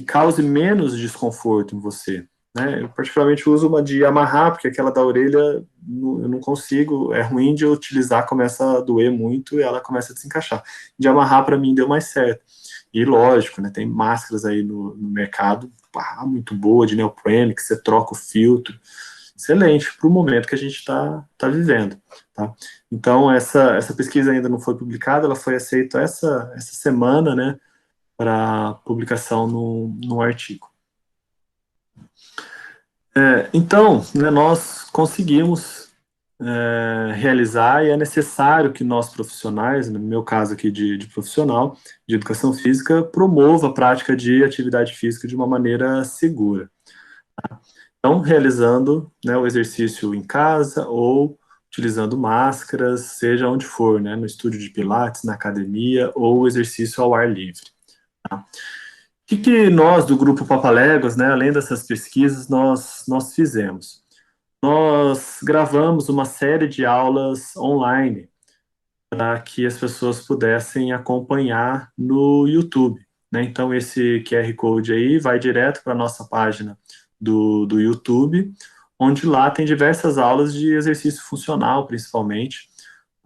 [SPEAKER 3] cause menos desconforto em você, né? Eu particularmente uso uma de amarrar, porque aquela da orelha eu não consigo, é ruim de eu utilizar, começa a doer muito e ela começa a desencaixar. De amarrar, para mim, deu mais certo. E lógico, né, tem máscaras aí no mercado, muito boa, de neoprene, que você troca o filtro, excelente para o momento que a gente está vivendo, tá? Então, essa pesquisa ainda não foi publicada, ela foi aceita essa semana, né, para publicação no artigo. Então, né, nós conseguimos realizar, e é necessário que nós profissionais, no meu caso aqui de profissional de educação física, promova a prática de atividade física de uma maneira segura. Tá? Então, realizando, né, o exercício em casa ou utilizando máscaras, seja onde for, né, no estúdio de pilates, na academia ou o exercício ao ar livre. Tá? O que nós, do Grupo Papaléguas, né, além dessas pesquisas, nós fizemos? Nós gravamos uma série de aulas online para que as pessoas pudessem acompanhar no YouTube, né? Então, esse QR Code aí vai direto para a nossa página do YouTube, onde lá tem diversas aulas de exercício funcional, principalmente,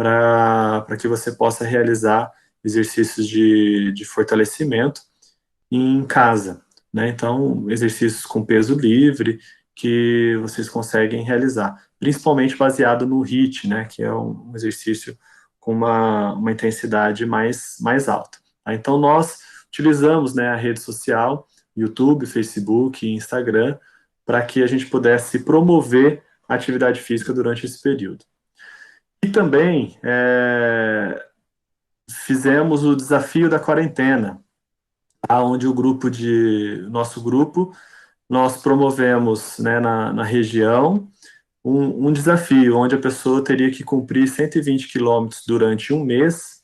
[SPEAKER 3] para que você possa realizar exercícios de fortalecimento em casa, né? Então, exercícios com peso livre que vocês conseguem realizar, principalmente baseado no HIIT, né? Que é um exercício com uma intensidade mais alta. Tá? Então, nós utilizamos, né, a rede social, YouTube, Facebook e Instagram, para que a gente pudesse promover a atividade física durante esse período. E também fizemos o desafio da quarentena, onde nosso grupo, nós promovemos, né, na região um desafio, onde a pessoa teria que cumprir 120 quilômetros durante um mês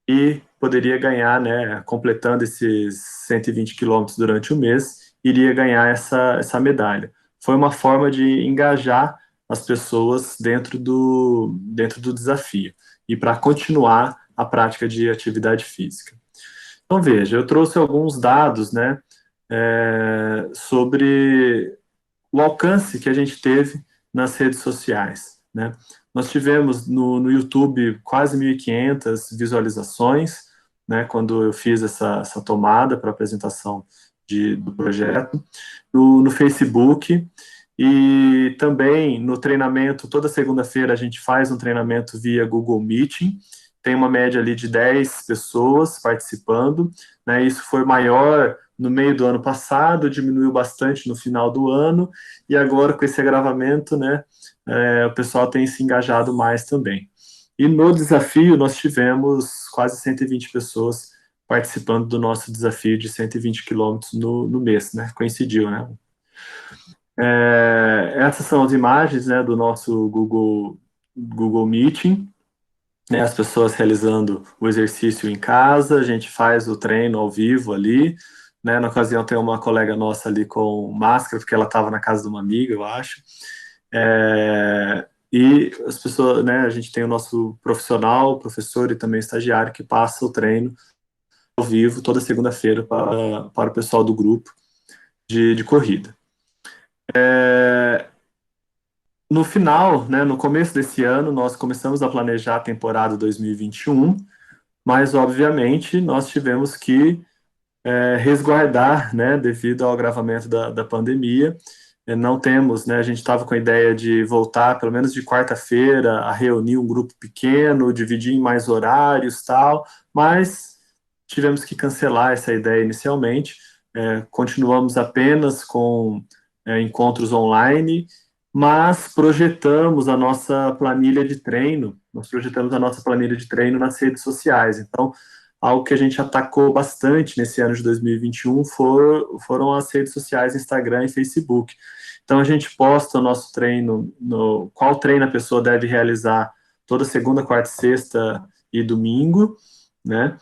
[SPEAKER 3] e poderia ganhar, né, completando esses 120 quilômetros durante um mês, iria ganhar essa medalha. Foi uma forma de engajar as pessoas dentro do desafio e para continuar a prática de atividade física. Então, veja, eu trouxe alguns dados, né, sobre o alcance que a gente teve nas redes sociais, né? Nós tivemos no YouTube quase 1.500 visualizações, né, quando eu fiz essa tomada para apresentação do projeto, no Facebook, e também no treinamento, toda segunda-feira a gente faz um treinamento via Google Meeting, tem uma média ali de 10 pessoas participando, né? Isso foi maior no meio do ano passado, diminuiu bastante no final do ano, e agora com esse agravamento, né, o pessoal tem se engajado mais também. E no desafio nós tivemos quase 120 pessoas participando do nosso desafio de 120 quilômetros no mês, né? Coincidiu, né? Essas são as imagens, né, do nosso Google Meeting, né, as pessoas realizando o exercício em casa, a gente faz o treino ao vivo ali, né, na ocasião tem uma colega nossa ali com máscara, porque ela estava na casa de uma amiga, eu acho, e as pessoas, né, a gente tem o nosso profissional, professor e também estagiário que passa o treino ao vivo toda segunda-feira para o pessoal do grupo de corrida. No final, né, no começo desse ano, nós começamos a planejar a temporada 2021, mas, obviamente, nós tivemos que resguardar, né, devido ao agravamento da pandemia. Não temos, né, a gente estava com a ideia de voltar, pelo menos de quarta-feira, a reunir um grupo pequeno, dividir em mais horários, tal, mas tivemos que cancelar essa ideia inicialmente. Continuamos apenas com encontros online, mas projetamos a nossa planilha de treino, nas redes sociais. Então, algo que a gente atacou bastante nesse ano de 2021 foram as redes sociais, Instagram e Facebook. Então, a gente posta o nosso treino, qual treino a pessoa deve realizar toda segunda, quarta, sexta e domingo, né?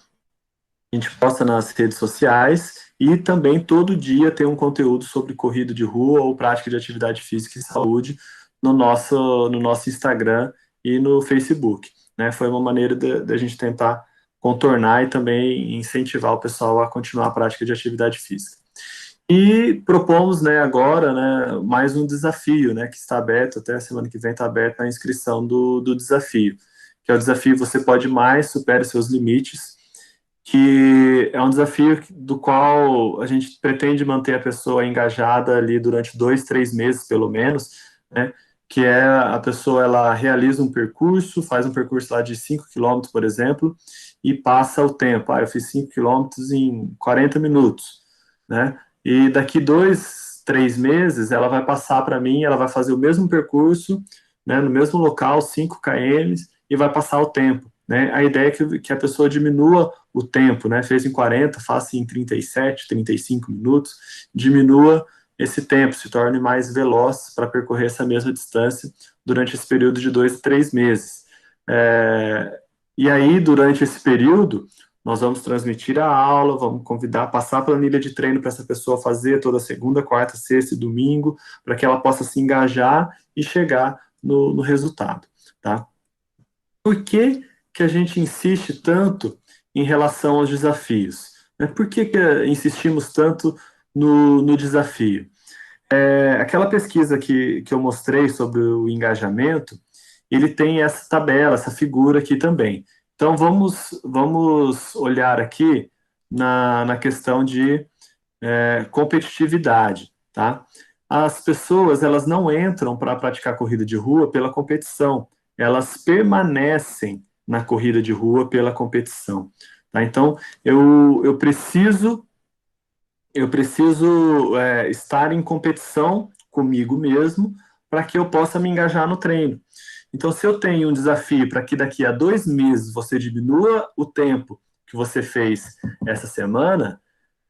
[SPEAKER 3] A gente posta nas redes sociais e também todo dia tem um conteúdo sobre corrida de rua ou prática de atividade física e saúde no nosso Instagram e no Facebook, né? Foi uma maneira da gente tentar contornar e também incentivar o pessoal a continuar a prática de atividade física. E propomos, né, agora, né, mais um desafio, né, que está aberto, até a semana que vem está aberta a inscrição do desafio, que é o desafio Você Pode Mais, Supere Seus Limites, que é um desafio do qual a gente pretende manter a pessoa engajada ali durante 2, 3 meses, pelo menos, né, que é a pessoa, ela realiza um percurso, faz um percurso lá de 5 quilômetros, por exemplo, e passa o tempo. Eu fiz 5 quilômetros em 40 minutos, né, e daqui 2, 3 meses, ela vai passar para mim, ela vai fazer o mesmo percurso, né, no mesmo local, 5 km, e vai passar o tempo. Né? A ideia é que a pessoa diminua o tempo, né? Fez em 40, faça em 37, 35 minutos, diminua esse tempo, se torne mais veloz para percorrer essa mesma distância durante esse período de 2 a 3 meses. E aí, durante esse período, nós vamos transmitir a aula, vamos convidar, passar a planilha de treino para essa pessoa fazer toda segunda, quarta, sexta e domingo, para que ela possa se engajar e chegar no resultado, tá? Por que a gente insiste tanto em relação aos desafios? Por que insistimos tanto no desafio? Aquela pesquisa que eu mostrei sobre o engajamento, ele tem essa tabela, essa figura aqui também. Então, vamos olhar aqui na questão de competitividade, tá? As pessoas, elas não entram para praticar corrida de rua pela competição, elas permanecem na corrida de rua pela competição, tá? Então, eu preciso estar em competição comigo mesmo para que eu possa me engajar no treino. Então, se eu tenho um desafio para que daqui a 2 meses você diminua o tempo que você fez essa semana,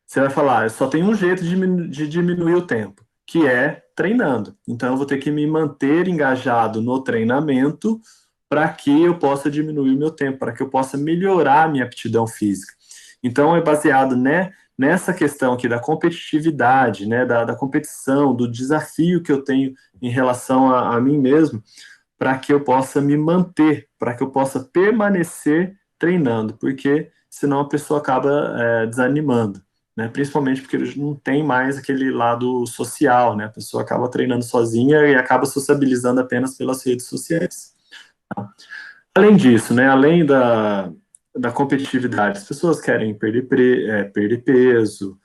[SPEAKER 3] você vai falar, eu só tenho um jeito de diminuir o tempo, que é treinando. Então, eu vou ter que me manter engajado no treinamento para que eu possa diminuir o meu tempo, para que eu possa melhorar a minha aptidão física. Então, é baseado, né, nessa questão aqui da competitividade, né, da competição, do desafio que eu tenho em relação a mim mesmo, para que eu possa me manter, para que eu possa permanecer treinando, porque senão a pessoa acaba desanimando, né? Principalmente porque ele não tem mais aquele lado social, né? A pessoa acaba treinando sozinha e acaba sociabilizando apenas pelas redes sociais. Tá? Além disso, né? Além da competitividade, as pessoas querem perder peso,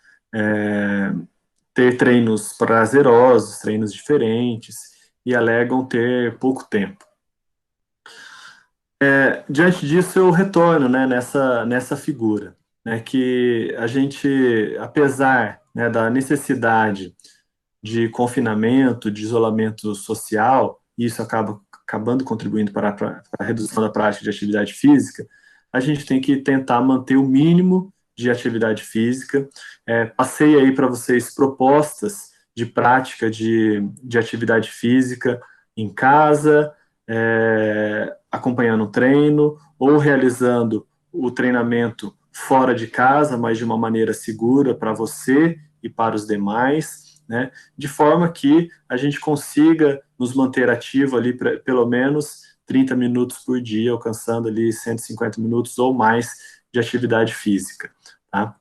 [SPEAKER 3] ter treinos prazerosos, treinos diferentes, e alegam ter pouco tempo. Diante disso, eu retorno, né, nessa figura, né, que a gente, apesar, né, da necessidade de confinamento, de isolamento social, e isso acabando contribuindo para a redução da prática de atividade física, a gente tem que tentar manter o mínimo de atividade física. Passei aí para vocês propostas de prática de atividade física em casa, acompanhando o treino, ou realizando o treinamento fora de casa, mas de uma maneira segura para você e para os demais, né? De forma que a gente consiga nos manter ativo ali pelo menos 30 minutos por dia, alcançando ali 150 minutos ou mais de atividade física, tá?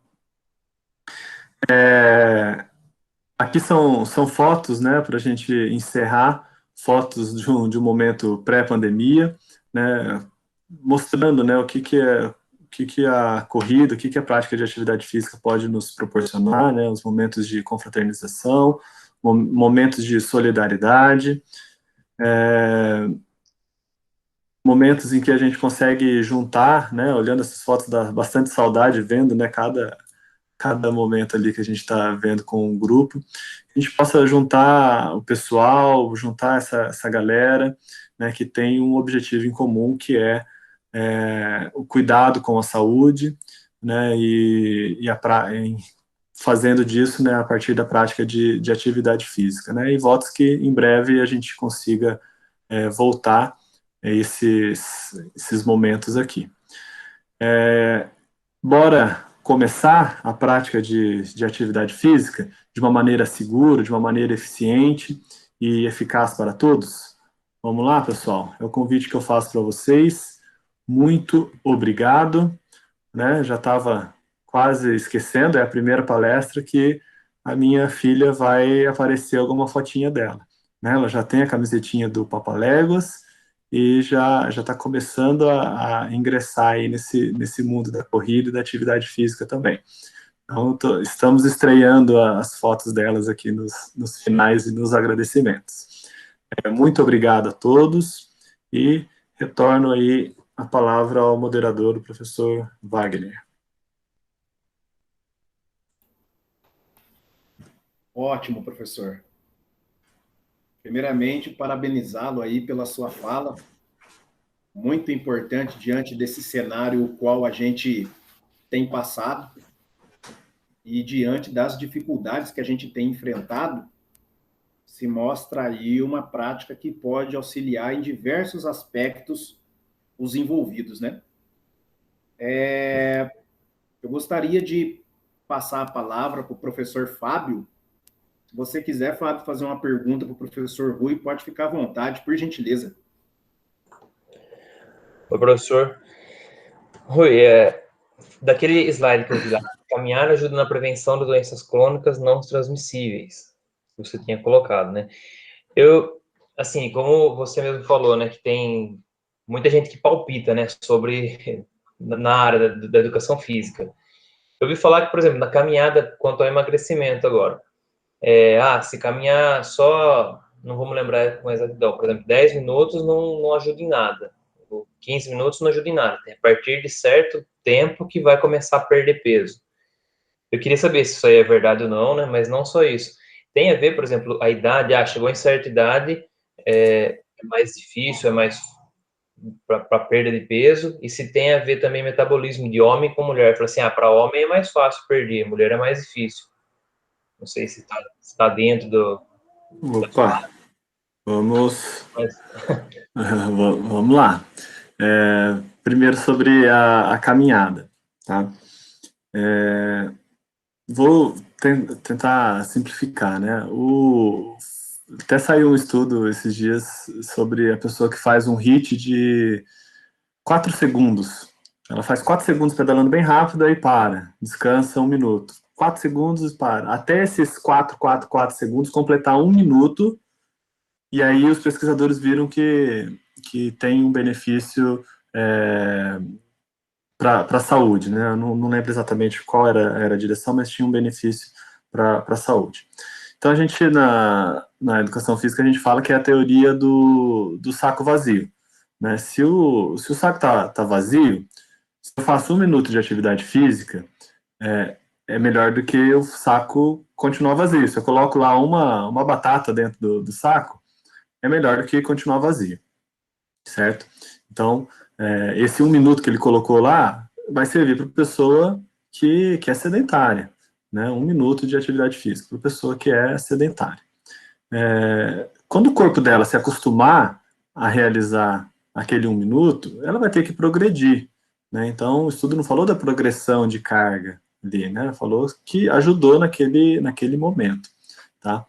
[SPEAKER 3] Aqui são fotos, né, para a gente encerrar, fotos de um momento pré-pandemia, né, mostrando, né, o que a corrida, o que a prática de atividade física pode nos proporcionar, né, os momentos de confraternização, momentos de solidariedade, momentos em que a gente consegue juntar, né, olhando essas fotos dá bastante saudade, vendo, né, cada momento ali que a gente está vendo com o grupo, a gente possa juntar o pessoal, juntar essa galera, né, que tem um objetivo em comum, que é o cuidado com a saúde, né, fazendo disso, né, a partir da prática de atividade física, né, e votos que em breve a gente consiga voltar a esses momentos aqui. Bora começar a prática de atividade física de uma maneira segura, de uma maneira eficiente e eficaz para todos? Vamos lá, pessoal? É o convite que eu faço para vocês. Muito obrigado. Né? Já estava quase esquecendo, é a primeira palestra que a minha filha vai aparecer alguma fotinha dela. Né? Ela já tem a camisetinha do Papaléguas e já está começando a ingressar aí nesse mundo da corrida e da atividade física também. Então, estamos estreando as fotos delas aqui nos finais e nos agradecimentos. Muito obrigado a todos e retorno aí a palavra ao moderador, o professor Wagner.
[SPEAKER 2] Ótimo, professor. Primeiramente, parabenizá-lo aí pela sua fala, muito importante diante desse cenário o qual a gente tem passado e diante das dificuldades que a gente tem enfrentado, se mostra aí uma prática que pode auxiliar em diversos aspectos os envolvidos, né? Eu gostaria de passar a palavra para o professor Fábio. Se você quiser, Fábio, fazer uma pergunta para o professor Rui, pode ficar à vontade, por gentileza.
[SPEAKER 4] Oi, professor. Rui, daquele slide que eu vi lá, caminhar ajuda na prevenção de doenças crônicas não transmissíveis, que você tinha colocado, né? Eu assim, como você mesmo falou, né, que tem muita gente que palpita, né, sobre na área da educação física. Eu ouvi falar que, por exemplo, na caminhada quanto ao emagrecimento agora, se caminhar só, não vamos lembrar com exatidão, por exemplo, 10 minutos não ajuda em nada, 15 minutos não ajuda em nada, a partir de certo tempo que vai começar a perder peso. Eu queria saber se isso aí é verdade ou não, né, mas não só isso. Tem a ver, por exemplo, a idade, chegou em certa idade, é mais difícil, é mais para perda de peso, e se tem a ver também metabolismo de homem com mulher. Fala assim, para homem é mais fácil perder, mulher é mais difícil. Não sei se está dentro do...
[SPEAKER 3] Opa, vamos,
[SPEAKER 4] Mas,
[SPEAKER 3] vamos lá. Primeiro sobre a caminhada, tá? Vou tentar simplificar, né? Até saiu um estudo esses dias sobre a pessoa que faz um HIIT de 4 segundos. Ela faz 4 segundos pedalando bem rápido, aí para, descansa 1 minuto. 4 segundos e para. Até esses 4 segundos completar 1 minuto, e aí os pesquisadores viram que tem um benefício para a saúde, né? Eu não lembro exatamente qual era a direção, mas tinha um benefício para a saúde. Então, a gente, na educação física, a gente fala que é a teoria do saco vazio, né? Se o saco tá vazio, se eu faço 1 minuto de atividade física, é melhor do que o saco continuar vazio. Se eu coloco lá uma batata dentro do saco, é melhor do que continuar vazio, certo? Então, esse 1 minuto que ele colocou lá vai servir para a pessoa que é sedentária, né? 1 minuto de atividade física para a pessoa que é sedentária. Quando o corpo dela se acostumar a realizar aquele 1 minuto, ela vai ter que progredir, né? Então, o estudo não falou da progressão de carga ali, né? Falou que ajudou naquele momento, tá?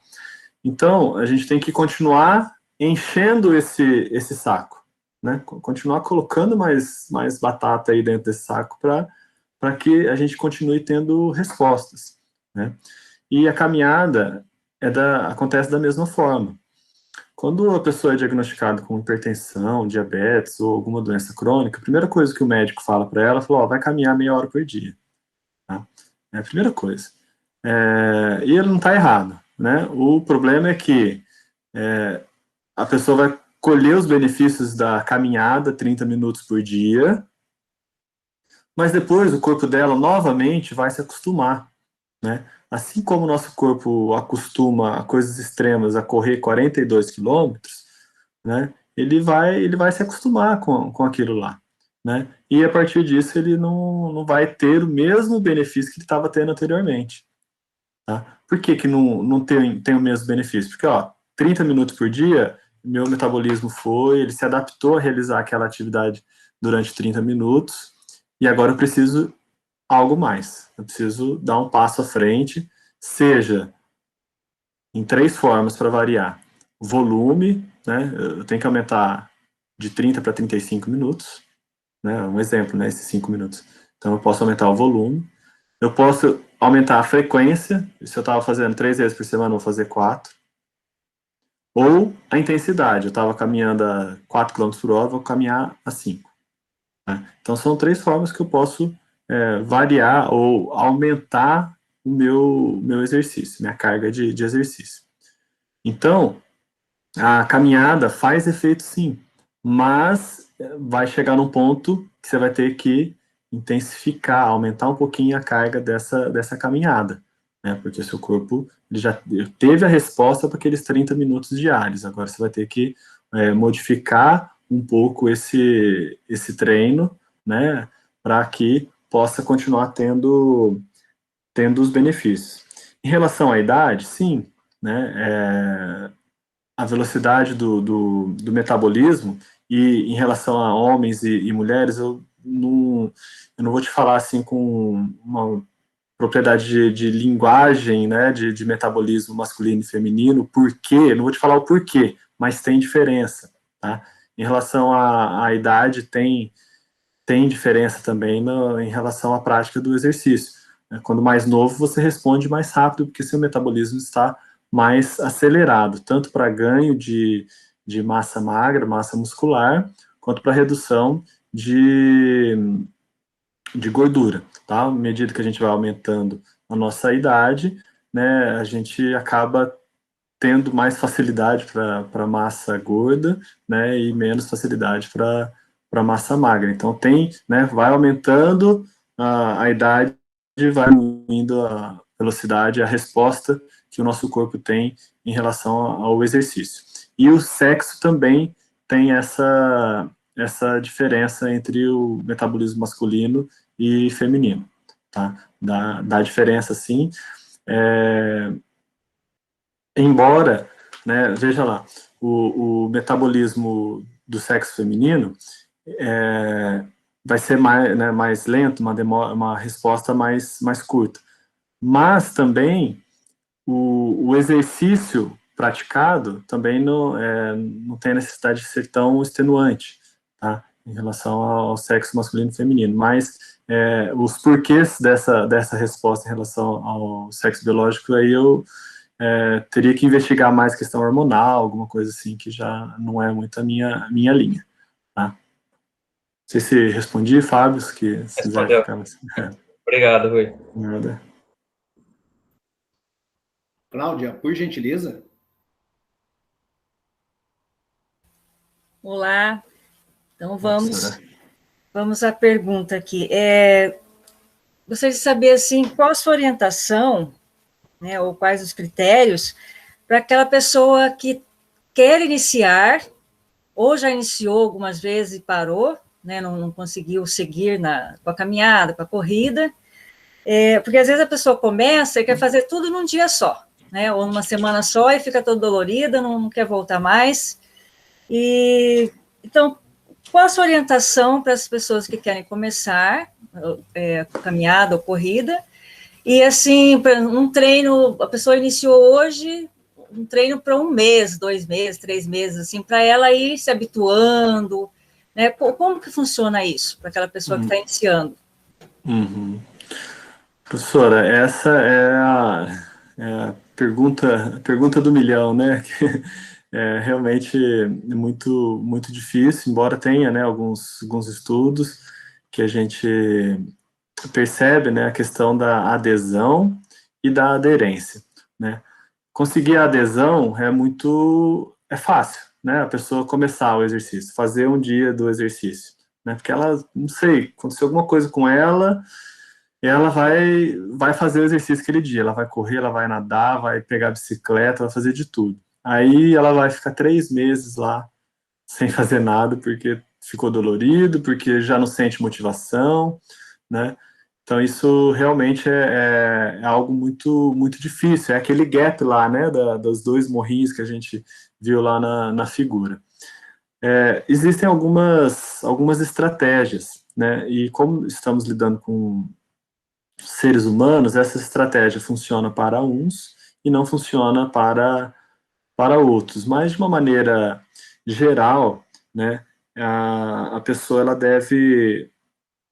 [SPEAKER 3] Então, a gente tem que continuar enchendo esse saco, né? Continuar colocando mais batata aí dentro desse saco para que a gente continue tendo respostas, né? E a caminhada acontece da mesma forma. Quando a pessoa é diagnosticada com hipertensão, diabetes ou alguma doença crônica, a primeira coisa que o médico fala para ela, vai caminhar meia hora por dia. Tá? É a primeira coisa. E ele não está errado, né? O problema é que a pessoa vai colher os benefícios da caminhada 30 minutos por dia, mas depois o corpo dela novamente vai se acostumar, né? Assim como o nosso corpo acostuma a coisas extremas, a correr 42 quilômetros, né? Ele vai se acostumar com aquilo lá, né? E a partir disso ele não vai ter o mesmo benefício que ele estava tendo anteriormente. Tá? Por que não tem o mesmo benefício? Porque, 30 minutos por dia, meu metabolismo ele se adaptou a realizar aquela atividade durante 30 minutos, e agora eu preciso algo mais. Eu preciso dar um passo à frente, seja em 3 formas para variar. Volume, né? Eu tenho que aumentar de 30 para 35 minutos, né? Um exemplo, né? Esses 5 minutos. Então, eu posso aumentar o volume. Eu posso aumentar a frequência. Se eu estava fazendo 3 vezes por semana, eu vou fazer 4. Ou a intensidade. Eu estava caminhando a 4 km por hora, vou caminhar a 5. Né? Então, são 3 formas que eu posso variar ou aumentar o meu exercício, minha carga de exercício. Então, a caminhada faz efeito sim, mas vai chegar num ponto que você vai ter que intensificar, aumentar um pouquinho a carga dessa caminhada, né? Porque o seu corpo ele já teve a resposta para aqueles 30 minutos diários, agora você vai ter que modificar um pouco esse treino, né? Para que possa continuar tendo os benefícios. Em relação à idade, sim, né? A velocidade do metabolismo, e em relação a homens e mulheres, eu não vou te falar assim com uma propriedade de linguagem, né, de metabolismo masculino e feminino, não vou te falar o porquê, mas tem diferença, tá? Em relação à idade, tem diferença também em relação à prática do exercício. Quando mais novo, você responde mais rápido, porque seu metabolismo está mais acelerado, tanto para ganho de de massa magra, massa muscular, quanto para redução de gordura, tá? À medida que a gente vai aumentando a nossa idade, né, a gente acaba tendo mais facilidade para massa gorda, né, e menos facilidade para massa magra. Então tem, né, vai aumentando a idade, vai diminuindo a velocidade, a resposta que o nosso corpo tem em relação ao exercício. E o sexo também tem essa diferença entre o metabolismo masculino e feminino, tá? Dá diferença, sim. Embora, né, veja lá, o metabolismo do sexo feminino vai ser mais, né, mais lento, uma resposta mais curta. Mas também o exercício praticado também não tem a necessidade de ser tão extenuante, tá? Em relação ao sexo masculino e feminino. Mas os porquês dessa resposta em relação ao sexo biológico, aí eu teria que investigar mais questão hormonal, alguma coisa assim, que já não é muito a minha linha, tá? Não sei se respondi, Fábio, se quiser ficar mais...
[SPEAKER 4] Obrigado, Rui.
[SPEAKER 3] Nada.
[SPEAKER 2] Cláudia, por gentileza.
[SPEAKER 5] Olá, então vamos à pergunta aqui. Gostaria de saber, assim, qual a sua orientação, né, ou quais os critérios para aquela pessoa que quer iniciar, ou já iniciou algumas vezes e parou, né, não conseguiu seguir com a caminhada, com a corrida, porque às vezes a pessoa começa e quer fazer tudo num dia só, né, ou numa semana só e fica toda dolorida, não quer voltar mais. Então, qual a sua orientação para as pessoas que querem começar caminhada ou corrida? E, assim, um treino, a pessoa iniciou hoje, um treino para 1 mês, 2 meses, 3 meses, assim, para ela ir se habituando, né? Como que funciona isso para aquela pessoa que está iniciando?
[SPEAKER 3] Uhum. Professora, essa é a pergunta do milhão, né? Realmente muito, muito difícil, embora tenha, né, alguns estudos que a gente percebe, né, a questão da adesão e da aderência, né? Conseguir a adesão é fácil, né? A pessoa começar o exercício, fazer um dia do exercício, né? Porque ela, não sei, aconteceu alguma coisa com ela, ela vai fazer o exercício aquele dia, ela vai correr, ela vai nadar, vai pegar a bicicleta, vai fazer de tudo. Aí ela vai ficar 3 meses lá sem fazer nada, porque ficou dolorido, porque já não sente motivação, né? Então isso realmente é algo muito, muito difícil, é aquele gap lá, né, dos 2 morrinhos que a gente viu lá na figura. Existem algumas estratégias, né, e como estamos lidando com seres humanos, essa estratégia funciona para uns e não funciona para outros, mas de uma maneira geral, né, a pessoa ela deve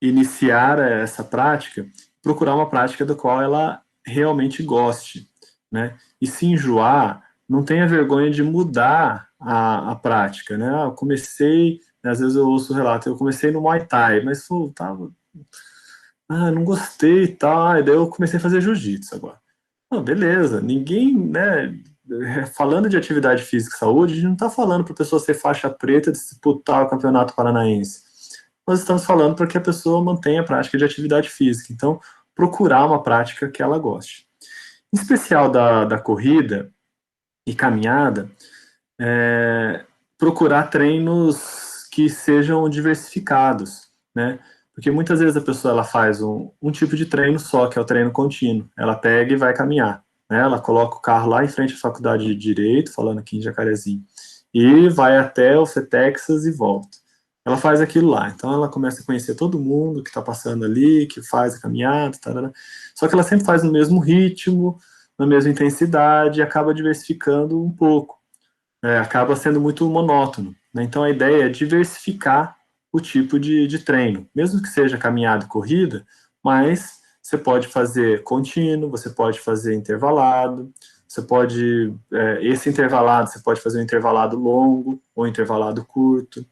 [SPEAKER 3] iniciar essa prática, procurar uma prática da qual ela realmente goste, né, e se enjoar, não tenha vergonha de mudar a prática, né, eu comecei, às vezes eu ouço o relato, eu comecei no Muay Thai, mas não gostei e tal, e daí eu comecei a fazer jiu-jitsu agora. Beleza, ninguém, né, falando de atividade física e saúde, a gente não está falando para a pessoa ser faixa preta, disputar o campeonato paranaense. Nós estamos falando para que a pessoa mantenha a prática de atividade física. Então, procurar uma prática que ela goste. Em especial da corrida e caminhada, procurar treinos que sejam diversificados, né? Porque muitas vezes a pessoa ela faz um tipo de treino só, que é o treino contínuo. Ela pega e vai caminhar. Ela coloca o carro lá em frente à faculdade de Direito, falando aqui em Jacarezinho, e vai até o FETEXAS e volta. Ela faz aquilo lá. Então, ela começa a conhecer todo mundo que está passando ali, que faz a caminhada, tarará. Só que ela sempre faz no mesmo ritmo, na mesma intensidade, e acaba diversificando um pouco. Acaba sendo muito monótono, né? Então, a ideia é diversificar o tipo de treino, mesmo que seja caminhada e corrida, mas você pode fazer contínuo, você pode fazer intervalado, você pode, esse intervalado, você pode fazer um intervalado longo ou um intervalado curto.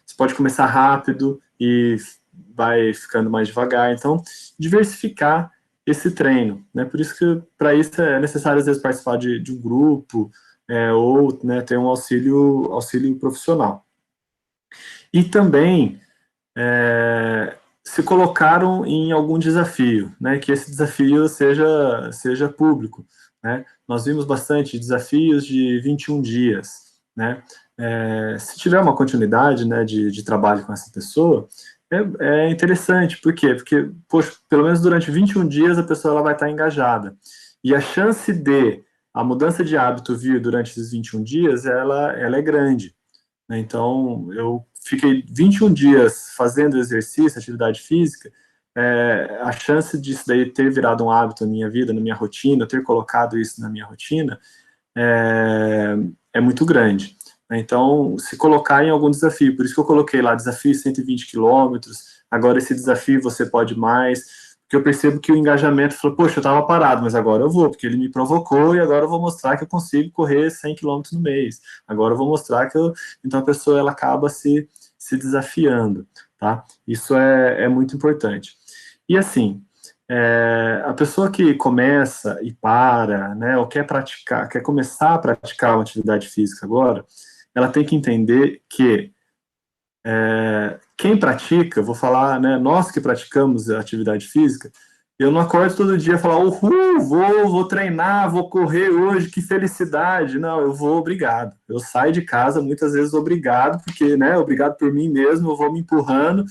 [SPEAKER 3] Você pode começar rápido e vai ficando mais devagar. Então, diversificar esse treino, né? Por isso que, para isso, é necessário, às vezes, participar de um grupo, ou, né, ter um auxílio profissional. E também se colocaram em algum desafio, né? Que esse desafio seja público, né? Nós vimos bastante desafios de 21 dias, né? Se tiver uma continuidade, né, de trabalho com essa pessoa, é interessante. Por quê? Porque, poxa, pelo menos durante 21 dias a pessoa ela vai estar engajada. E a chance de a mudança de hábito vir durante esses 21 dias, ela é grande. Então, eu fiquei 21 dias fazendo exercício, atividade física, a chance disso daí ter virado um hábito na minha vida, na minha rotina, ter colocado isso na minha rotina, é muito grande. Então, se colocar em algum desafio, por isso que eu coloquei lá, desafio 120 quilômetros, agora esse desafio você pode mais, porque eu percebo que o engajamento falou, poxa, eu estava parado, mas agora eu vou, porque ele me provocou e agora eu vou mostrar que eu consigo correr 100 quilômetros no mês, agora eu vou mostrar que eu... Então, a pessoa, ela acaba se desafiando, tá? Isso é muito importante. E assim, a pessoa que começa e para, né, ou quer começar a praticar uma atividade física agora, ela tem que entender que quem pratica, vou falar, né, nós que praticamos a atividade física, eu não acordo todo dia e falo, uhul, vou treinar, vou correr hoje, que felicidade. Não, eu vou obrigado. Eu saio de casa muitas vezes obrigado, porque, né, obrigado por mim mesmo, eu vou me empurrando.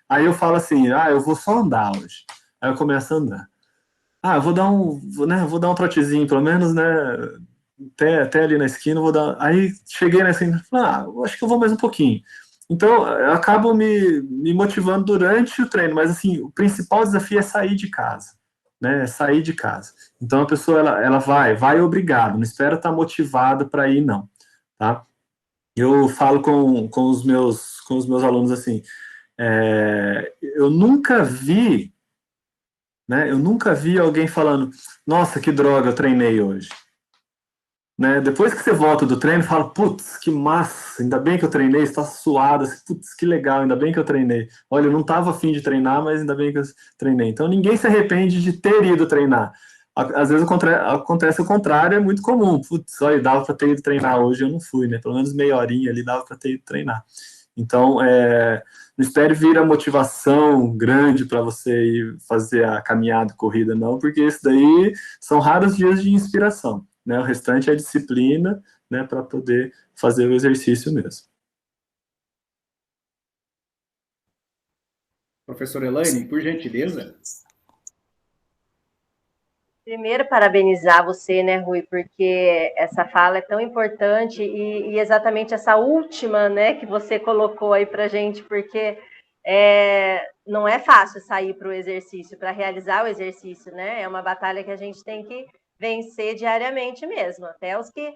[SPEAKER 3] Aí eu falo assim, eu vou só andar hoje. Aí eu começo a andar. Eu vou dar um trotezinho, pelo menos, né, até ali na esquina, vou dar. Aí cheguei na esquina, eu acho que eu vou mais um pouquinho. Então, eu acabo me motivando durante o treino, mas assim, o principal desafio é sair de casa, né? Sair de casa. Então, a pessoa, ela vai obrigado, não espera estar motivada para ir, não, tá? Eu falo com os meus alunos assim, eu nunca vi, né? Eu nunca vi alguém falando, nossa, que droga, eu treinei hoje. Né? Depois que você volta do treino, fala, putz, que massa, ainda bem que eu treinei, está suado, putz, que legal, ainda bem que eu treinei. Olha, eu não estava afim de treinar, mas ainda bem que eu treinei. Então, ninguém se arrepende de ter ido treinar. Às vezes acontece o contrário, é muito comum. Putz, olha, dava para ter ido treinar hoje, eu não fui, né? Pelo menos meia horinha ali dava para ter ido treinar. Então, não espere vir a motivação grande para você ir fazer a caminhada, corrida, não, porque isso daí são raros dias de inspiração. Né, o restante é disciplina, né, para poder fazer o exercício mesmo.
[SPEAKER 2] Professora Elaine, por gentileza.
[SPEAKER 1] Primeiro, parabenizar você, né, Rui, porque essa fala é tão importante e exatamente essa última, né, que você colocou aí para a gente, porque não é fácil sair para o exercício, para realizar o exercício, né? É uma batalha que a gente tem que vencer diariamente mesmo. Até os que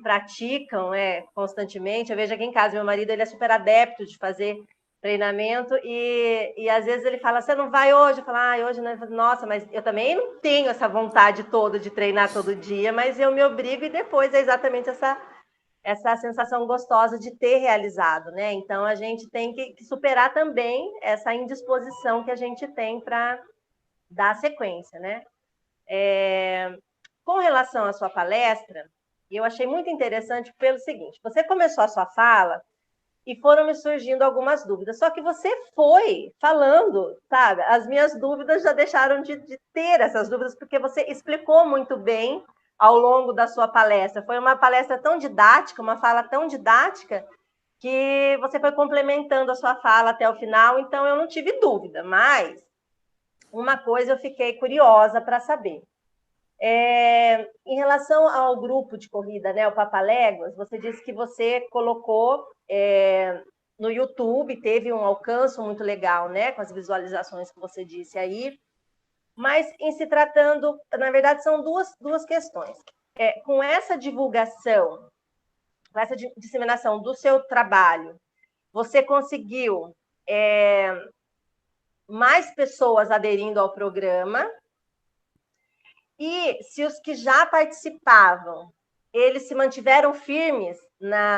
[SPEAKER 1] praticam constantemente. Eu vejo aqui em casa, meu marido ele é super adepto de fazer treinamento e às vezes ele fala, você não vai hoje? Eu falo, hoje não. Nossa, mas eu também não tenho essa vontade toda de treinar todo dia, mas eu me obrigo e depois é exatamente essa sensação gostosa de ter realizado, né? Então, a gente tem que superar também essa indisposição que a gente tem para dar sequência, né? Com relação à sua palestra, eu achei muito interessante pelo seguinte, você começou a sua fala e foram me surgindo algumas dúvidas, só que você foi falando, sabe? As minhas dúvidas já deixaram de ter essas dúvidas, porque você explicou muito bem ao longo da sua palestra. Foi uma palestra tão didática, uma fala tão didática, que você foi complementando a sua fala até o final, então eu não tive dúvida, mas uma coisa eu fiquei curiosa para saber. Em relação ao grupo de corrida, né, o Papaléguas, você disse que você colocou no YouTube, teve um alcance muito legal, né, com as visualizações que você disse aí, mas em se tratando, na verdade, são duas questões. Com essa divulgação, com essa disseminação do seu trabalho, você conseguiu mais pessoas aderindo ao programa E se os que já participavam, eles se mantiveram firmes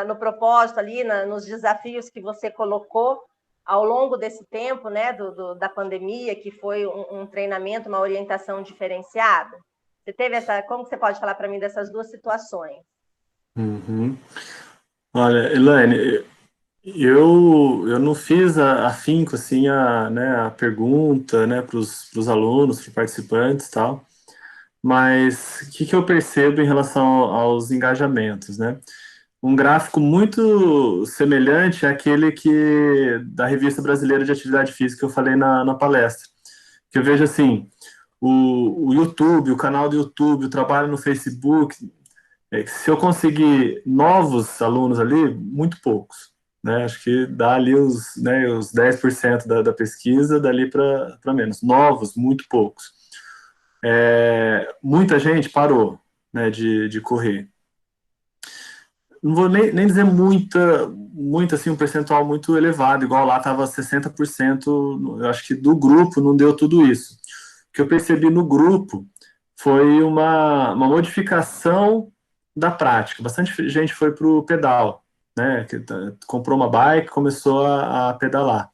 [SPEAKER 1] no propósito ali, nos desafios que você colocou ao longo desse tempo, né, da pandemia, que foi um treinamento, uma orientação diferenciada? Você teve como você pode falar para mim dessas duas situações?
[SPEAKER 3] Uhum. Olha, Elaine, eu não fiz afinco assim a pergunta, né, para os alunos, para os participantes e tal, mas o que eu percebo em relação aos engajamentos, né? Um gráfico muito semelhante àquele da Revista Brasileira de Atividade Física que eu falei na palestra, que eu vejo assim, o YouTube, o canal do YouTube, o trabalho no Facebook, se eu conseguir novos alunos ali, muito poucos, né? Acho que dá ali os 10% da pesquisa, dali para menos. Novos, muito poucos. Muita gente parou, né, de correr. Não vou nem dizer muita, assim, um percentual muito elevado, igual lá estava 60%, eu acho que do grupo não deu tudo isso. O que eu percebi no grupo foi uma modificação da prática. Bastante gente foi para o pedal, né? Comprou uma bike, começou a pedalar,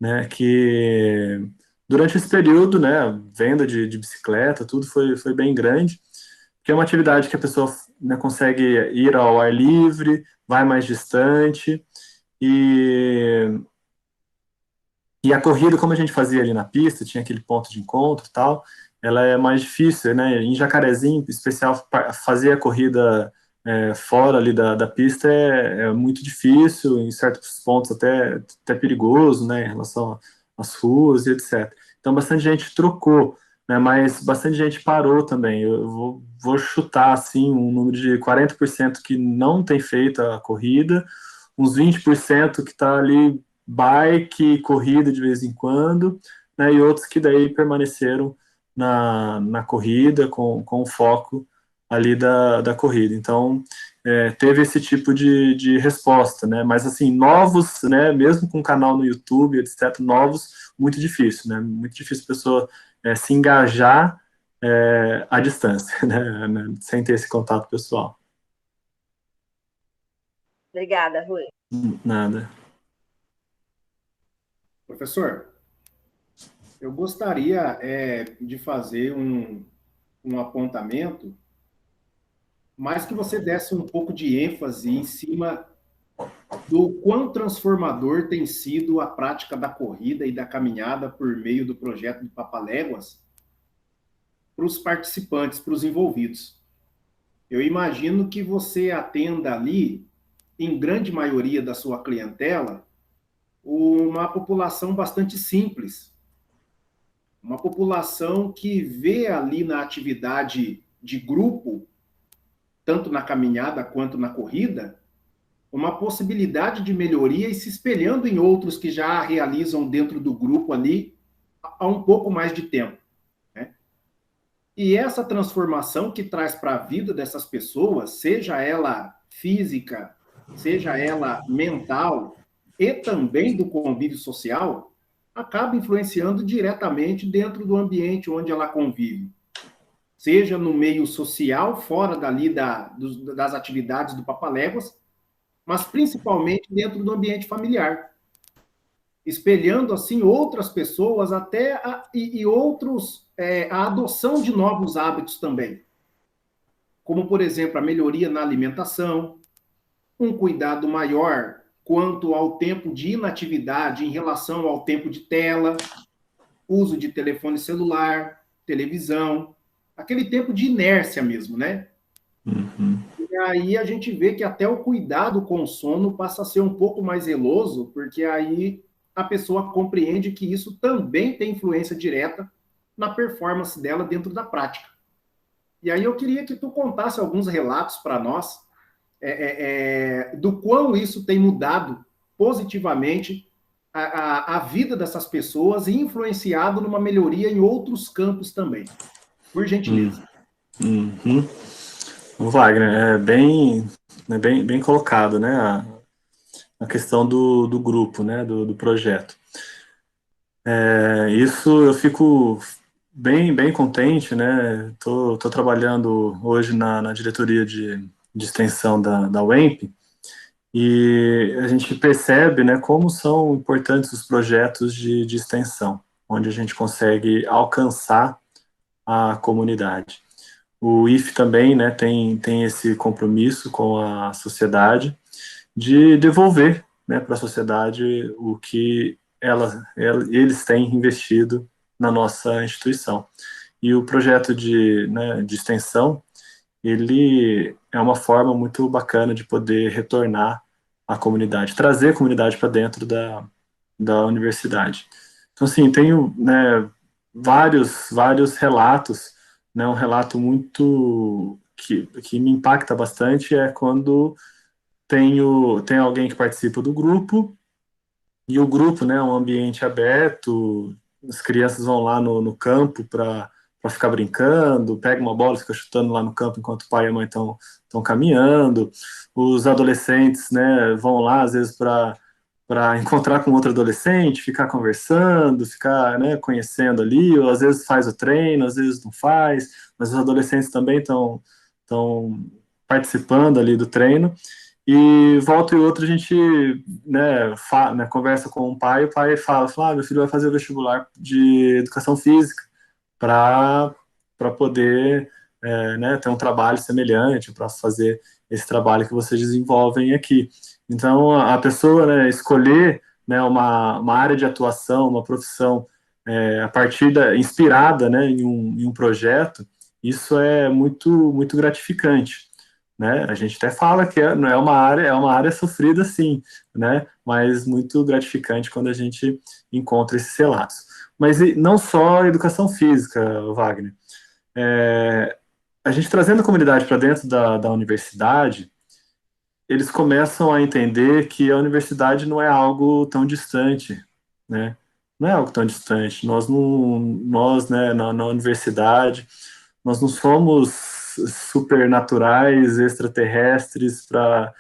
[SPEAKER 3] né? Que durante esse período, né? Venda de bicicleta, tudo foi bem grande, que é uma atividade que a pessoa, né, consegue ir ao ar livre, vai mais distante e e a corrida, como a gente fazia ali na pista, tinha aquele ponto de encontro e tal, ela é mais difícil, né? Em Jacarezinho, em especial, fazer a corrida fora ali da pista é muito difícil, em certos pontos até perigoso, né? Em relação às ruas e etc. Então, bastante gente trocou, né? Mas bastante gente parou também. Eu vou chutar, assim, um número de 40% que não tem feito a corrida, uns 20% que está ali bike, corrida de vez em quando, né, e outros que daí permaneceram na corrida com foco ali da corrida. Então, teve esse tipo de resposta, né, mas assim, novos, né, mesmo com canal no YouTube, etc., novos, muito difícil, né, muito difícil a pessoa se engajar à distância, né, sem ter esse contato pessoal.
[SPEAKER 1] Obrigada, Rui.
[SPEAKER 3] Nada.
[SPEAKER 2] Professor, eu gostaria de fazer um apontamento, mas que você desse um pouco de ênfase em cima do quão transformador tem sido a prática da corrida e da caminhada por meio do projeto do Papaléguas para os participantes, para os envolvidos. Eu imagino que você atenda ali, em grande maioria da sua clientela, uma população bastante simples, uma população que vê ali na atividade de grupo, tanto na caminhada quanto na corrida, uma possibilidade de melhoria e se espelhando em outros que já realizam dentro do grupo ali há um pouco mais de tempo, né? E essa transformação que traz para a vida dessas pessoas, seja ela física, seja ela mental e também do convívio social, acaba influenciando diretamente dentro do ambiente onde ela convive. Seja no meio social, fora dali das atividades do Papaléguas, mas principalmente dentro do ambiente familiar, espelhando assim outras pessoas e outros a adoção de novos hábitos também, como por exemplo a melhoria na alimentação, um cuidado maior quanto ao tempo de inatividade em relação ao tempo de tela, uso de telefone celular, televisão, aquele tempo de inércia mesmo, né?
[SPEAKER 3] Uhum.
[SPEAKER 2] E aí a gente vê que até o cuidado com o sono passa a ser um pouco mais zeloso, porque aí a pessoa compreende que isso também tem influência direta na performance dela dentro da prática. E aí eu queria que tu contasse alguns relatos para nós do quão isso tem mudado positivamente a vida dessas pessoas e influenciado numa melhoria em outros campos também. Por gentileza.
[SPEAKER 3] Uhum. O Wagner, bem colocado, né, a questão do grupo, né, do projeto. Isso eu fico bem contente, né? Tô trabalhando hoje na diretoria de extensão da UEMP, e a gente percebe, né, como são importantes os projetos de extensão, onde a gente consegue alcançar a comunidade. O IFE também, né, tem esse compromisso com a sociedade de devolver, né, para a sociedade o que eles têm investido na nossa instituição. E o projeto de extensão, ele é uma forma muito bacana de poder retornar à comunidade, trazer a comunidade para dentro da universidade. Então, assim, tenho, né, vários relatos, né, um relato muito que me impacta bastante é quando tem alguém que participa do grupo, e o grupo, né, é um ambiente aberto, as crianças vão lá no campo para ficar brincando, pega uma bola e fica chutando lá no campo enquanto o pai e a mãe estão caminhando. Os adolescentes, né, vão lá às vezes para encontrar com outro adolescente, ficar conversando, ficar, né, conhecendo ali, ou às vezes faz o treino, às vezes não faz, mas os adolescentes também estão participando ali do treino. E volta e outra a gente, né, conversa com o pai fala, meu filho vai fazer o vestibular de educação física para poder né, ter um trabalho semelhante, para fazer esse trabalho que vocês desenvolvem aqui. Então, a pessoa, né, escolher, né, uma área de atuação, uma profissão a partir inspirada, né, em um projeto, isso é muito gratificante. Né? A gente até fala que não é uma área sofrida, sim, né? Mas muito gratificante quando a gente encontra esses relatos. Mas não só a educação física, Wagner. A gente trazendo a comunidade para dentro da universidade, eles começam a entender que a universidade não é algo tão distante, né? Não é algo tão distante. Nós, né, na universidade, nós não somos supernaturais, extraterrestres para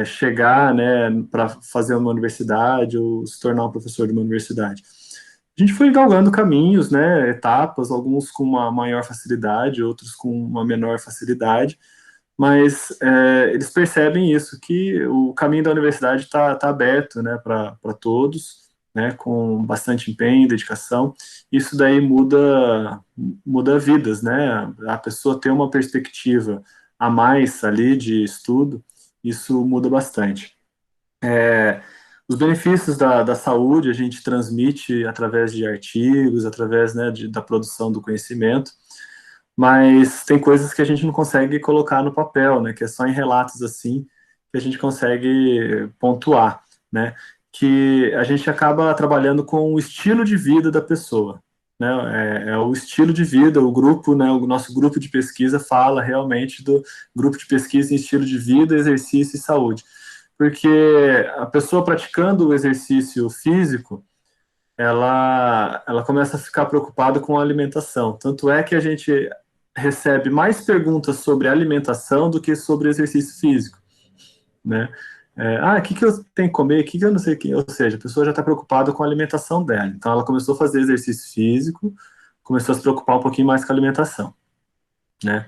[SPEAKER 3] chegar, né, para fazer uma universidade ou se tornar um professor de uma universidade. A gente foi galgando caminhos, né, etapas, alguns com uma maior facilidade, outros com uma menor facilidade, mas eles percebem isso, que o caminho da universidade está aberto, né, para todos, né, com bastante empenho, dedicação. Isso daí muda vidas, né? A pessoa ter uma perspectiva a mais ali de estudo, isso muda bastante. Os benefícios da saúde a gente transmite através de artigos, através, né, da produção do conhecimento, mas tem coisas que a gente não consegue colocar no papel, né, que é só em relatos assim que a gente consegue pontuar, né, que a gente acaba trabalhando com o estilo de vida da pessoa, né, é o estilo de vida, o grupo, né, o nosso grupo de pesquisa fala realmente do grupo de pesquisa em estilo de vida, exercício e saúde, porque a pessoa praticando o exercício físico, ela começa a ficar preocupada com a alimentação. Tanto é que a gente recebe mais perguntas sobre alimentação do que sobre exercício físico, né? O que eu tenho que comer, o que eu não sei o que. Ou seja, a pessoa já está preocupada com a alimentação dela. Então, ela começou a fazer exercício físico, começou a se preocupar um pouquinho mais com a alimentação, né?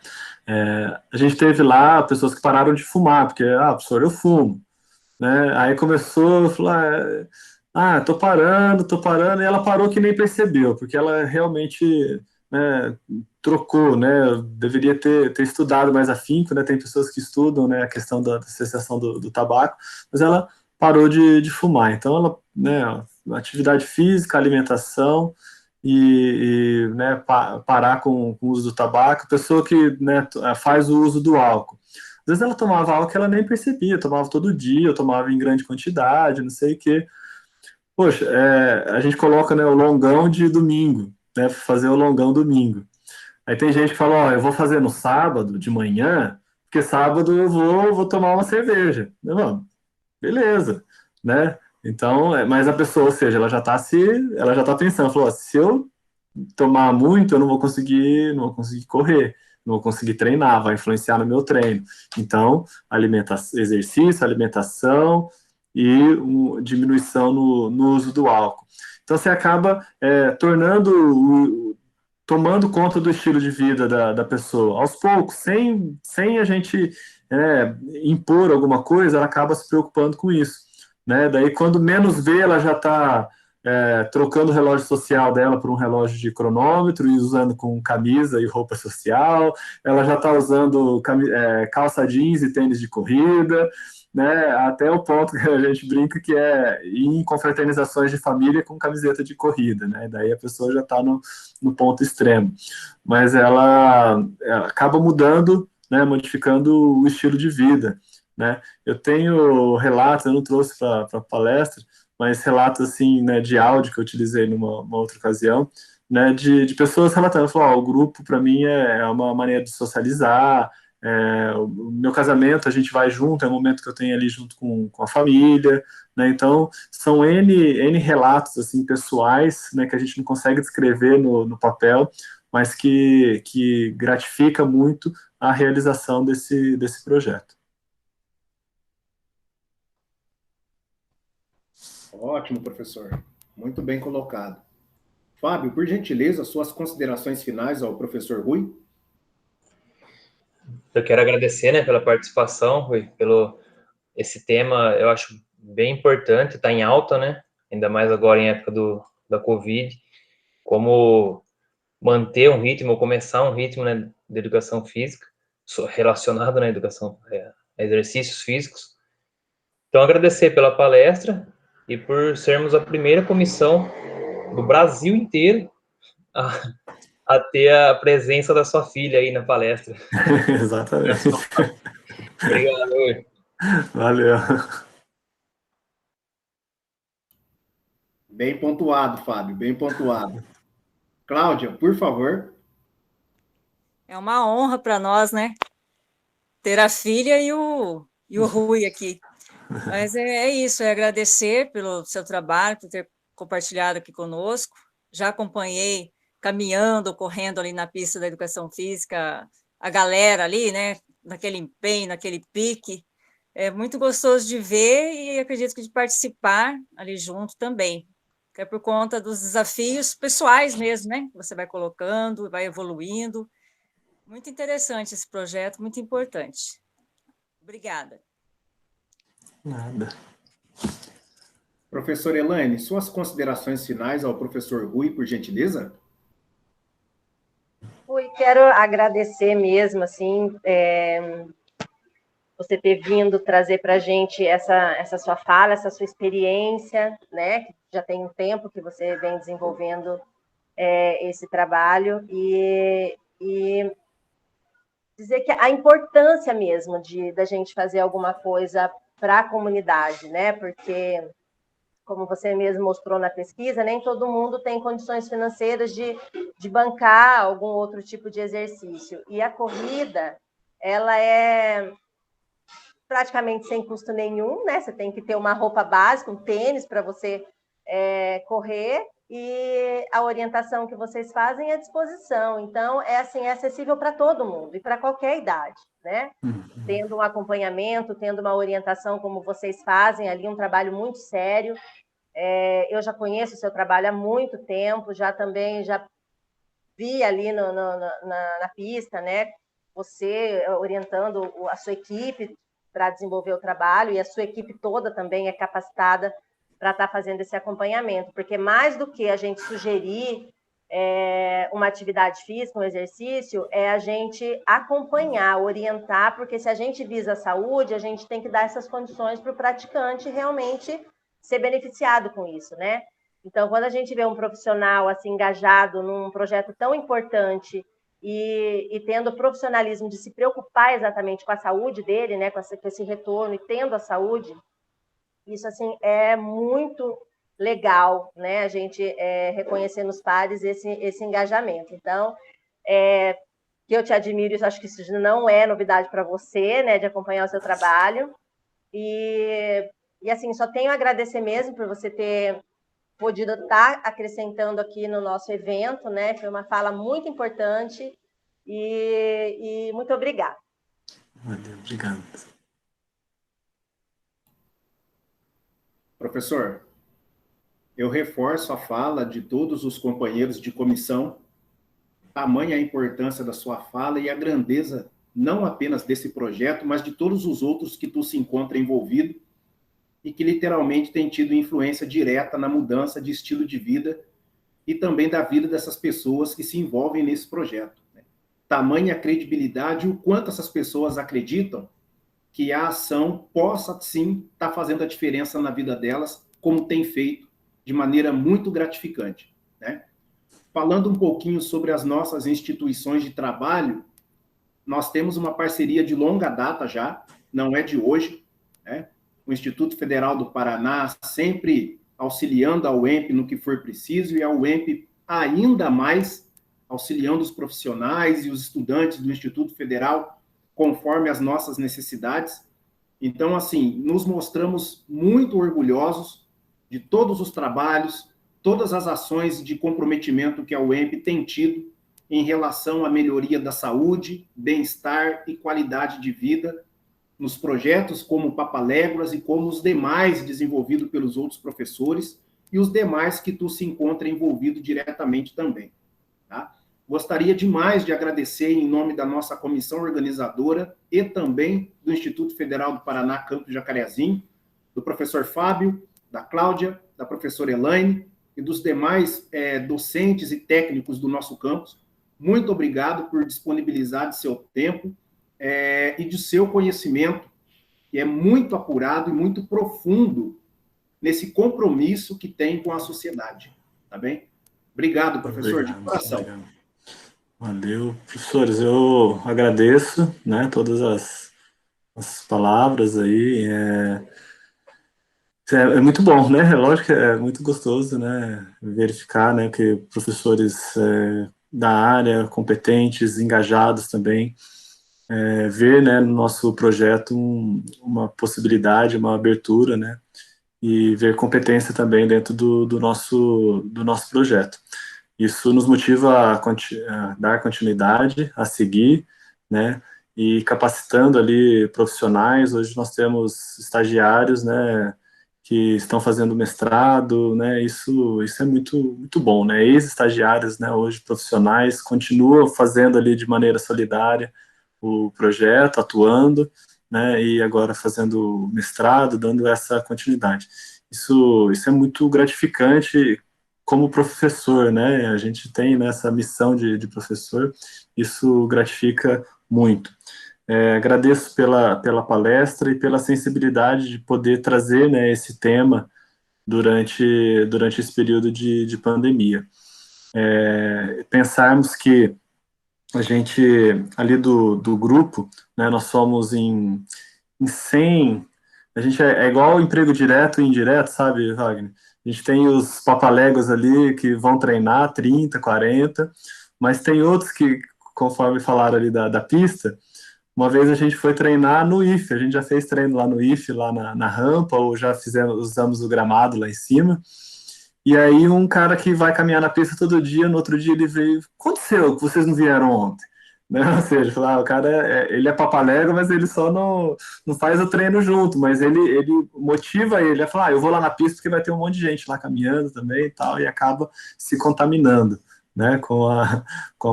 [SPEAKER 3] A gente teve lá pessoas que pararam de fumar, porque, professor, eu fumo, né? Aí começou a falar, tô parando, e ela parou que nem percebeu, porque ela realmente, né, trocou, né, deveria ter estudado mais afinco, né, tem pessoas que estudam, né, a questão da cessação do tabaco, mas ela parou de fumar, então ela, né, atividade física, alimentação né, parar com o uso do tabaco, pessoa que, né, faz o uso do álcool. Às vezes ela tomava álcool que ela nem percebia, tomava todo dia, eu tomava em grande quantidade, não sei o quê. Poxa, a gente coloca, né, o longão de domingo, né, fazer o longão domingo. Aí tem gente que fala, eu vou fazer no sábado, de manhã, porque sábado eu vou tomar uma cerveja. Beleza, né? Então, mas a pessoa, ou seja, ela já tá pensando, falou, se eu tomar muito, eu não vou conseguir correr, não vou conseguir treinar, vai influenciar no meu treino. Então, exercício, alimentação e diminuição no uso do álcool. Então, você acaba tornando tomando conta do estilo de vida da pessoa, aos poucos, sem a gente impor alguma coisa, ela acaba se preocupando com isso, né? Daí, quando menos vê, ela já está trocando o relógio social dela por um relógio de cronômetro e usando com camisa e roupa social, ela já está usando calça jeans e tênis de corrida, né? Até o ponto que a gente brinca que é ir em confraternizações de família com camiseta de corrida, né? Daí a pessoa já está no ponto extremo. Mas ela acaba mudando, né? Modificando o estilo de vida, né? Eu tenho relatos, eu não trouxe para a palestra, mas relatos assim, né, de áudio que eu utilizei numa outra ocasião, né, de pessoas relatando, falou, o grupo para mim é uma maneira de socializar, o meu casamento a gente vai junto, é o momento que eu tenho ali junto com a família, né, então são N relatos assim, pessoais, né, que a gente não consegue descrever no papel, mas que gratifica muito a realização desse projeto.
[SPEAKER 2] Ótimo, professor. Muito bem colocado. Fábio, por gentileza, suas considerações finais ao professor Rui.
[SPEAKER 4] Eu quero agradecer, né, pela participação, Rui, pelo esse tema, eu acho bem importante, está em alta, né, ainda mais agora em época da Covid, como manter um ritmo, ou começar um ritmo, né, de educação física, relacionado na educação, a exercícios físicos. Então, agradecer pela palestra e por sermos a primeira comissão do Brasil inteiro a ter a presença da sua filha aí na palestra.
[SPEAKER 3] Exatamente.
[SPEAKER 4] Obrigado.
[SPEAKER 3] Valeu.
[SPEAKER 2] Bem pontuado, Fábio, bem pontuado. Cláudia, por favor.
[SPEAKER 5] É uma honra para nós, né? Ter a filha e o Rui aqui. Mas é isso, é agradecer pelo seu trabalho, por ter compartilhado aqui conosco. Já acompanhei caminhando, correndo ali na pista da educação física, a galera ali, né? Naquele empenho, naquele pique. É muito gostoso de ver e acredito que de participar ali junto também. Que é por conta dos desafios pessoais mesmo, né? Você vai colocando, vai evoluindo. Muito interessante esse projeto, muito importante. Obrigada.
[SPEAKER 3] Nada.
[SPEAKER 2] Professor Elaine, suas considerações finais ao professor Rui, por gentileza?
[SPEAKER 1] Rui, quero agradecer mesmo, assim, você ter vindo trazer para a gente essa sua fala, essa sua experiência, né? Que já tem um tempo que você vem desenvolvendo esse trabalho e dizer que a importância mesmo da gente fazer alguma coisa para a comunidade, né? Porque, como você mesmo mostrou na pesquisa, nem todo mundo tem condições financeiras de bancar algum outro tipo de exercício. E a corrida, ela é praticamente sem custo nenhum, né? Você tem que ter uma roupa básica, um tênis para você correr, e a orientação que vocês fazem é à disposição. Então, é assim, é acessível para todo mundo e para qualquer idade, né? Tendo um acompanhamento, tendo uma orientação como vocês fazem ali, um trabalho muito sério. Eu já conheço o seu trabalho há muito tempo, já vi ali na pista, né? Você orientando a sua equipe para desenvolver o trabalho, e a sua equipe toda também é capacitada para estar fazendo esse acompanhamento, porque mais do que a gente sugerir uma atividade física, um exercício, é a gente acompanhar, orientar, porque se a gente visa a saúde, a gente tem que dar essas condições para o praticante realmente ser beneficiado com isso, né? Então, quando a gente vê um profissional assim engajado num projeto tão importante e tendo o profissionalismo de se preocupar exatamente com a saúde dele, né, com esse retorno e tendo a saúde, isso assim é muito legal, né? A gente reconhecer nos pares esse engajamento. Então, que eu te admiro, isso acho que isso não é novidade para você, né, de acompanhar o seu trabalho. E assim, só tenho a agradecer mesmo por você ter podido estar acrescentando aqui no nosso evento, né? Foi uma fala muito importante e muito obrigada.
[SPEAKER 3] Valeu, obrigado.
[SPEAKER 2] Professor, eu reforço a fala de todos os companheiros de comissão, tamanha a importância da sua fala e a grandeza não apenas desse projeto, mas de todos os outros que tu se encontra envolvido e que literalmente tem tido influência direta na mudança de estilo de vida e também da vida dessas pessoas que se envolvem nesse projeto. Tamanha credibilidade, o quanto essas pessoas acreditam que a ação possa, sim, estar fazendo a diferença na vida delas, como tem feito, de maneira muito gratificante, né? Falando um pouquinho sobre as nossas instituições de trabalho, nós temos uma parceria de longa data já, não é de hoje, né? O Instituto Federal do Paraná sempre auxiliando a UEMP no que for preciso, e a UEMP ainda mais auxiliando os profissionais e os estudantes do Instituto Federal conforme as nossas necessidades. Então, assim, nos mostramos muito orgulhosos de todos os trabalhos, todas as ações de comprometimento que a UEMP tem tido em relação à melhoria da saúde, bem-estar e qualidade de vida nos projetos como o Papaléguas e como os demais desenvolvidos pelos outros professores e os demais que tu se encontra envolvido diretamente também, tá? Gostaria demais de agradecer em nome da nossa comissão organizadora e também do Instituto Federal do Paraná, Campus Jacarezinho, do professor Fábio, da Cláudia, da professora Elaine e dos demais docentes e técnicos do nosso campus. Muito obrigado por disponibilizar de seu tempo e de seu conhecimento, que é muito apurado e muito profundo nesse compromisso que tem com a sociedade. Tá bem? Obrigado, professor, obrigado, de coração.
[SPEAKER 3] Obrigado. Valeu, professores, eu agradeço, né, todas as palavras aí, é muito bom, né, é lógico que é muito gostoso, né, verificar, né, que professores da área, competentes, engajados também, ver, né, no nosso projeto uma possibilidade, uma abertura, né, e ver competência também dentro do nosso projeto. Isso nos motiva a dar continuidade, a seguir, né, e capacitando ali profissionais. Hoje nós temos estagiários, né, que estão fazendo mestrado, né, isso é muito, muito bom, né, ex-estagiários, né, hoje profissionais, continuam fazendo ali de maneira solidária o projeto, atuando, né, e agora fazendo mestrado, dando essa continuidade. Isso é muito gratificante como professor, né, a gente tem nessa missão de professor, isso gratifica muito. Agradeço pela palestra e pela sensibilidade de poder trazer, né, esse tema durante esse período de pandemia. Pensarmos que a gente, ali do grupo, né, nós somos em 100, a gente é igual emprego direto e indireto, sabe, Wagner? A gente tem os papaléguas ali que vão treinar 30, 40, mas tem outros que, conforme falaram ali da pista, uma vez a gente foi treinar no IFE, a gente já fez treino lá no IFE, lá na rampa, ou já usamos o gramado lá em cima, e aí um cara que vai caminhar na pista todo dia, no outro dia ele veio, o que aconteceu que vocês não vieram ontem? Né? Ou seja, falar, o cara ele é papalégua, mas ele só não faz o treino junto, mas ele motiva ele a falar, eu vou lá na pista porque vai ter um monte de gente lá caminhando também e tal, e acaba se contaminando, né, com a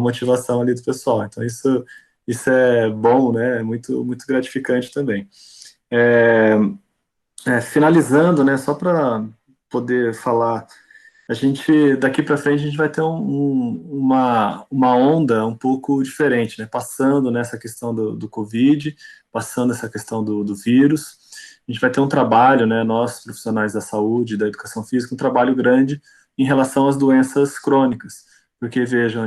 [SPEAKER 3] motivação ali do pessoal. Então isso é bom, né, é muito, muito gratificante também. Finalizando, né, só para poder falar, a gente, daqui para frente, a gente vai ter uma onda um pouco diferente, né? Passando nessa questão do Covid, passando essa questão do vírus, a gente vai ter um trabalho, né? Nós, profissionais da saúde, da educação física, um trabalho grande em relação às doenças crônicas, porque, vejam,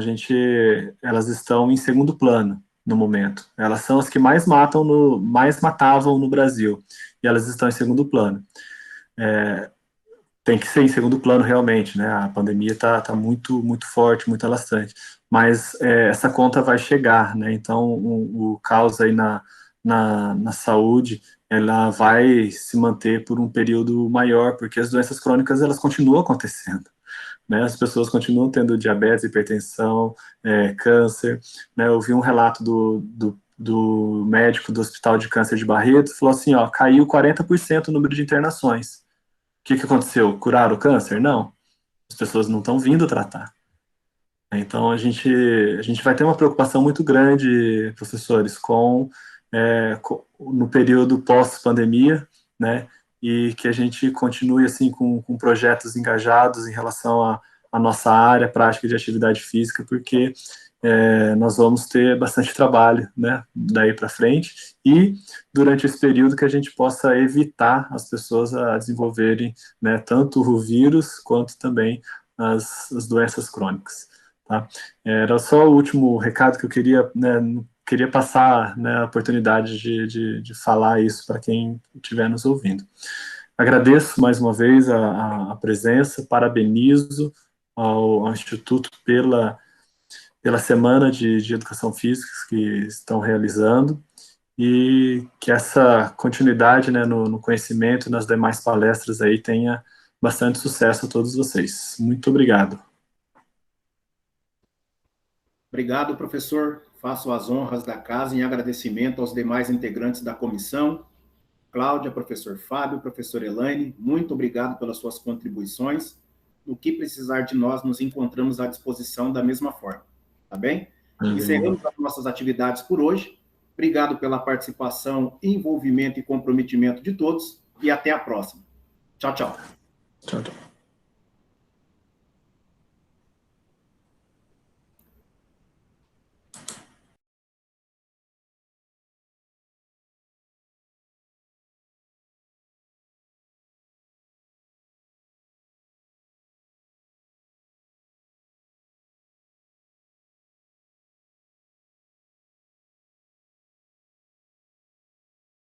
[SPEAKER 3] elas estão em segundo plano no momento. Elas são as que mais matavam no Brasil, e elas estão em segundo plano. Tem que ser em segundo plano realmente, né? A pandemia está muito, muito forte, muito alastrante. Mas essa conta vai chegar, né? Então, o caos aí na saúde, ela vai se manter por um período maior, porque as doenças crônicas, elas continuam acontecendo, né? As pessoas continuam tendo diabetes, hipertensão, câncer, né? Eu vi um relato do médico do Hospital de Câncer de Barretos, falou assim, ó, caiu 40% o número de internações. O que aconteceu? Curaram o câncer? Não. As pessoas não estão vindo tratar. Então, a gente vai ter uma preocupação muito grande, professores, no período pós-pandemia, né, e que a gente continue assim com projetos engajados em relação à nossa área prática de atividade física, porque nós vamos ter bastante trabalho, né, daí para frente, e durante esse período que a gente possa evitar as pessoas a desenvolverem, né, tanto o vírus quanto também as doenças crônicas. Tá? Era só o último recado que eu queria, né, queria passar, né, a oportunidade de falar isso para quem estiver nos ouvindo. Agradeço mais uma vez a presença, parabenizo ao Instituto pela semana de educação física que estão realizando e que essa continuidade, né, no conhecimento e nas demais palestras aí tenha bastante sucesso a todos vocês. Muito obrigado.
[SPEAKER 2] Obrigado, professor. Faço as honras da casa em agradecimento aos demais integrantes da comissão. Cláudia, professor Fábio, professor Elaine, muito obrigado pelas suas contribuições. No que precisar de nós, nos encontramos à disposição da mesma forma. Tá bem? Encerramos as nossas atividades por hoje. Obrigado pela participação, envolvimento e comprometimento de todos e até a próxima. Tchau, tchau.
[SPEAKER 3] Tchau, tchau.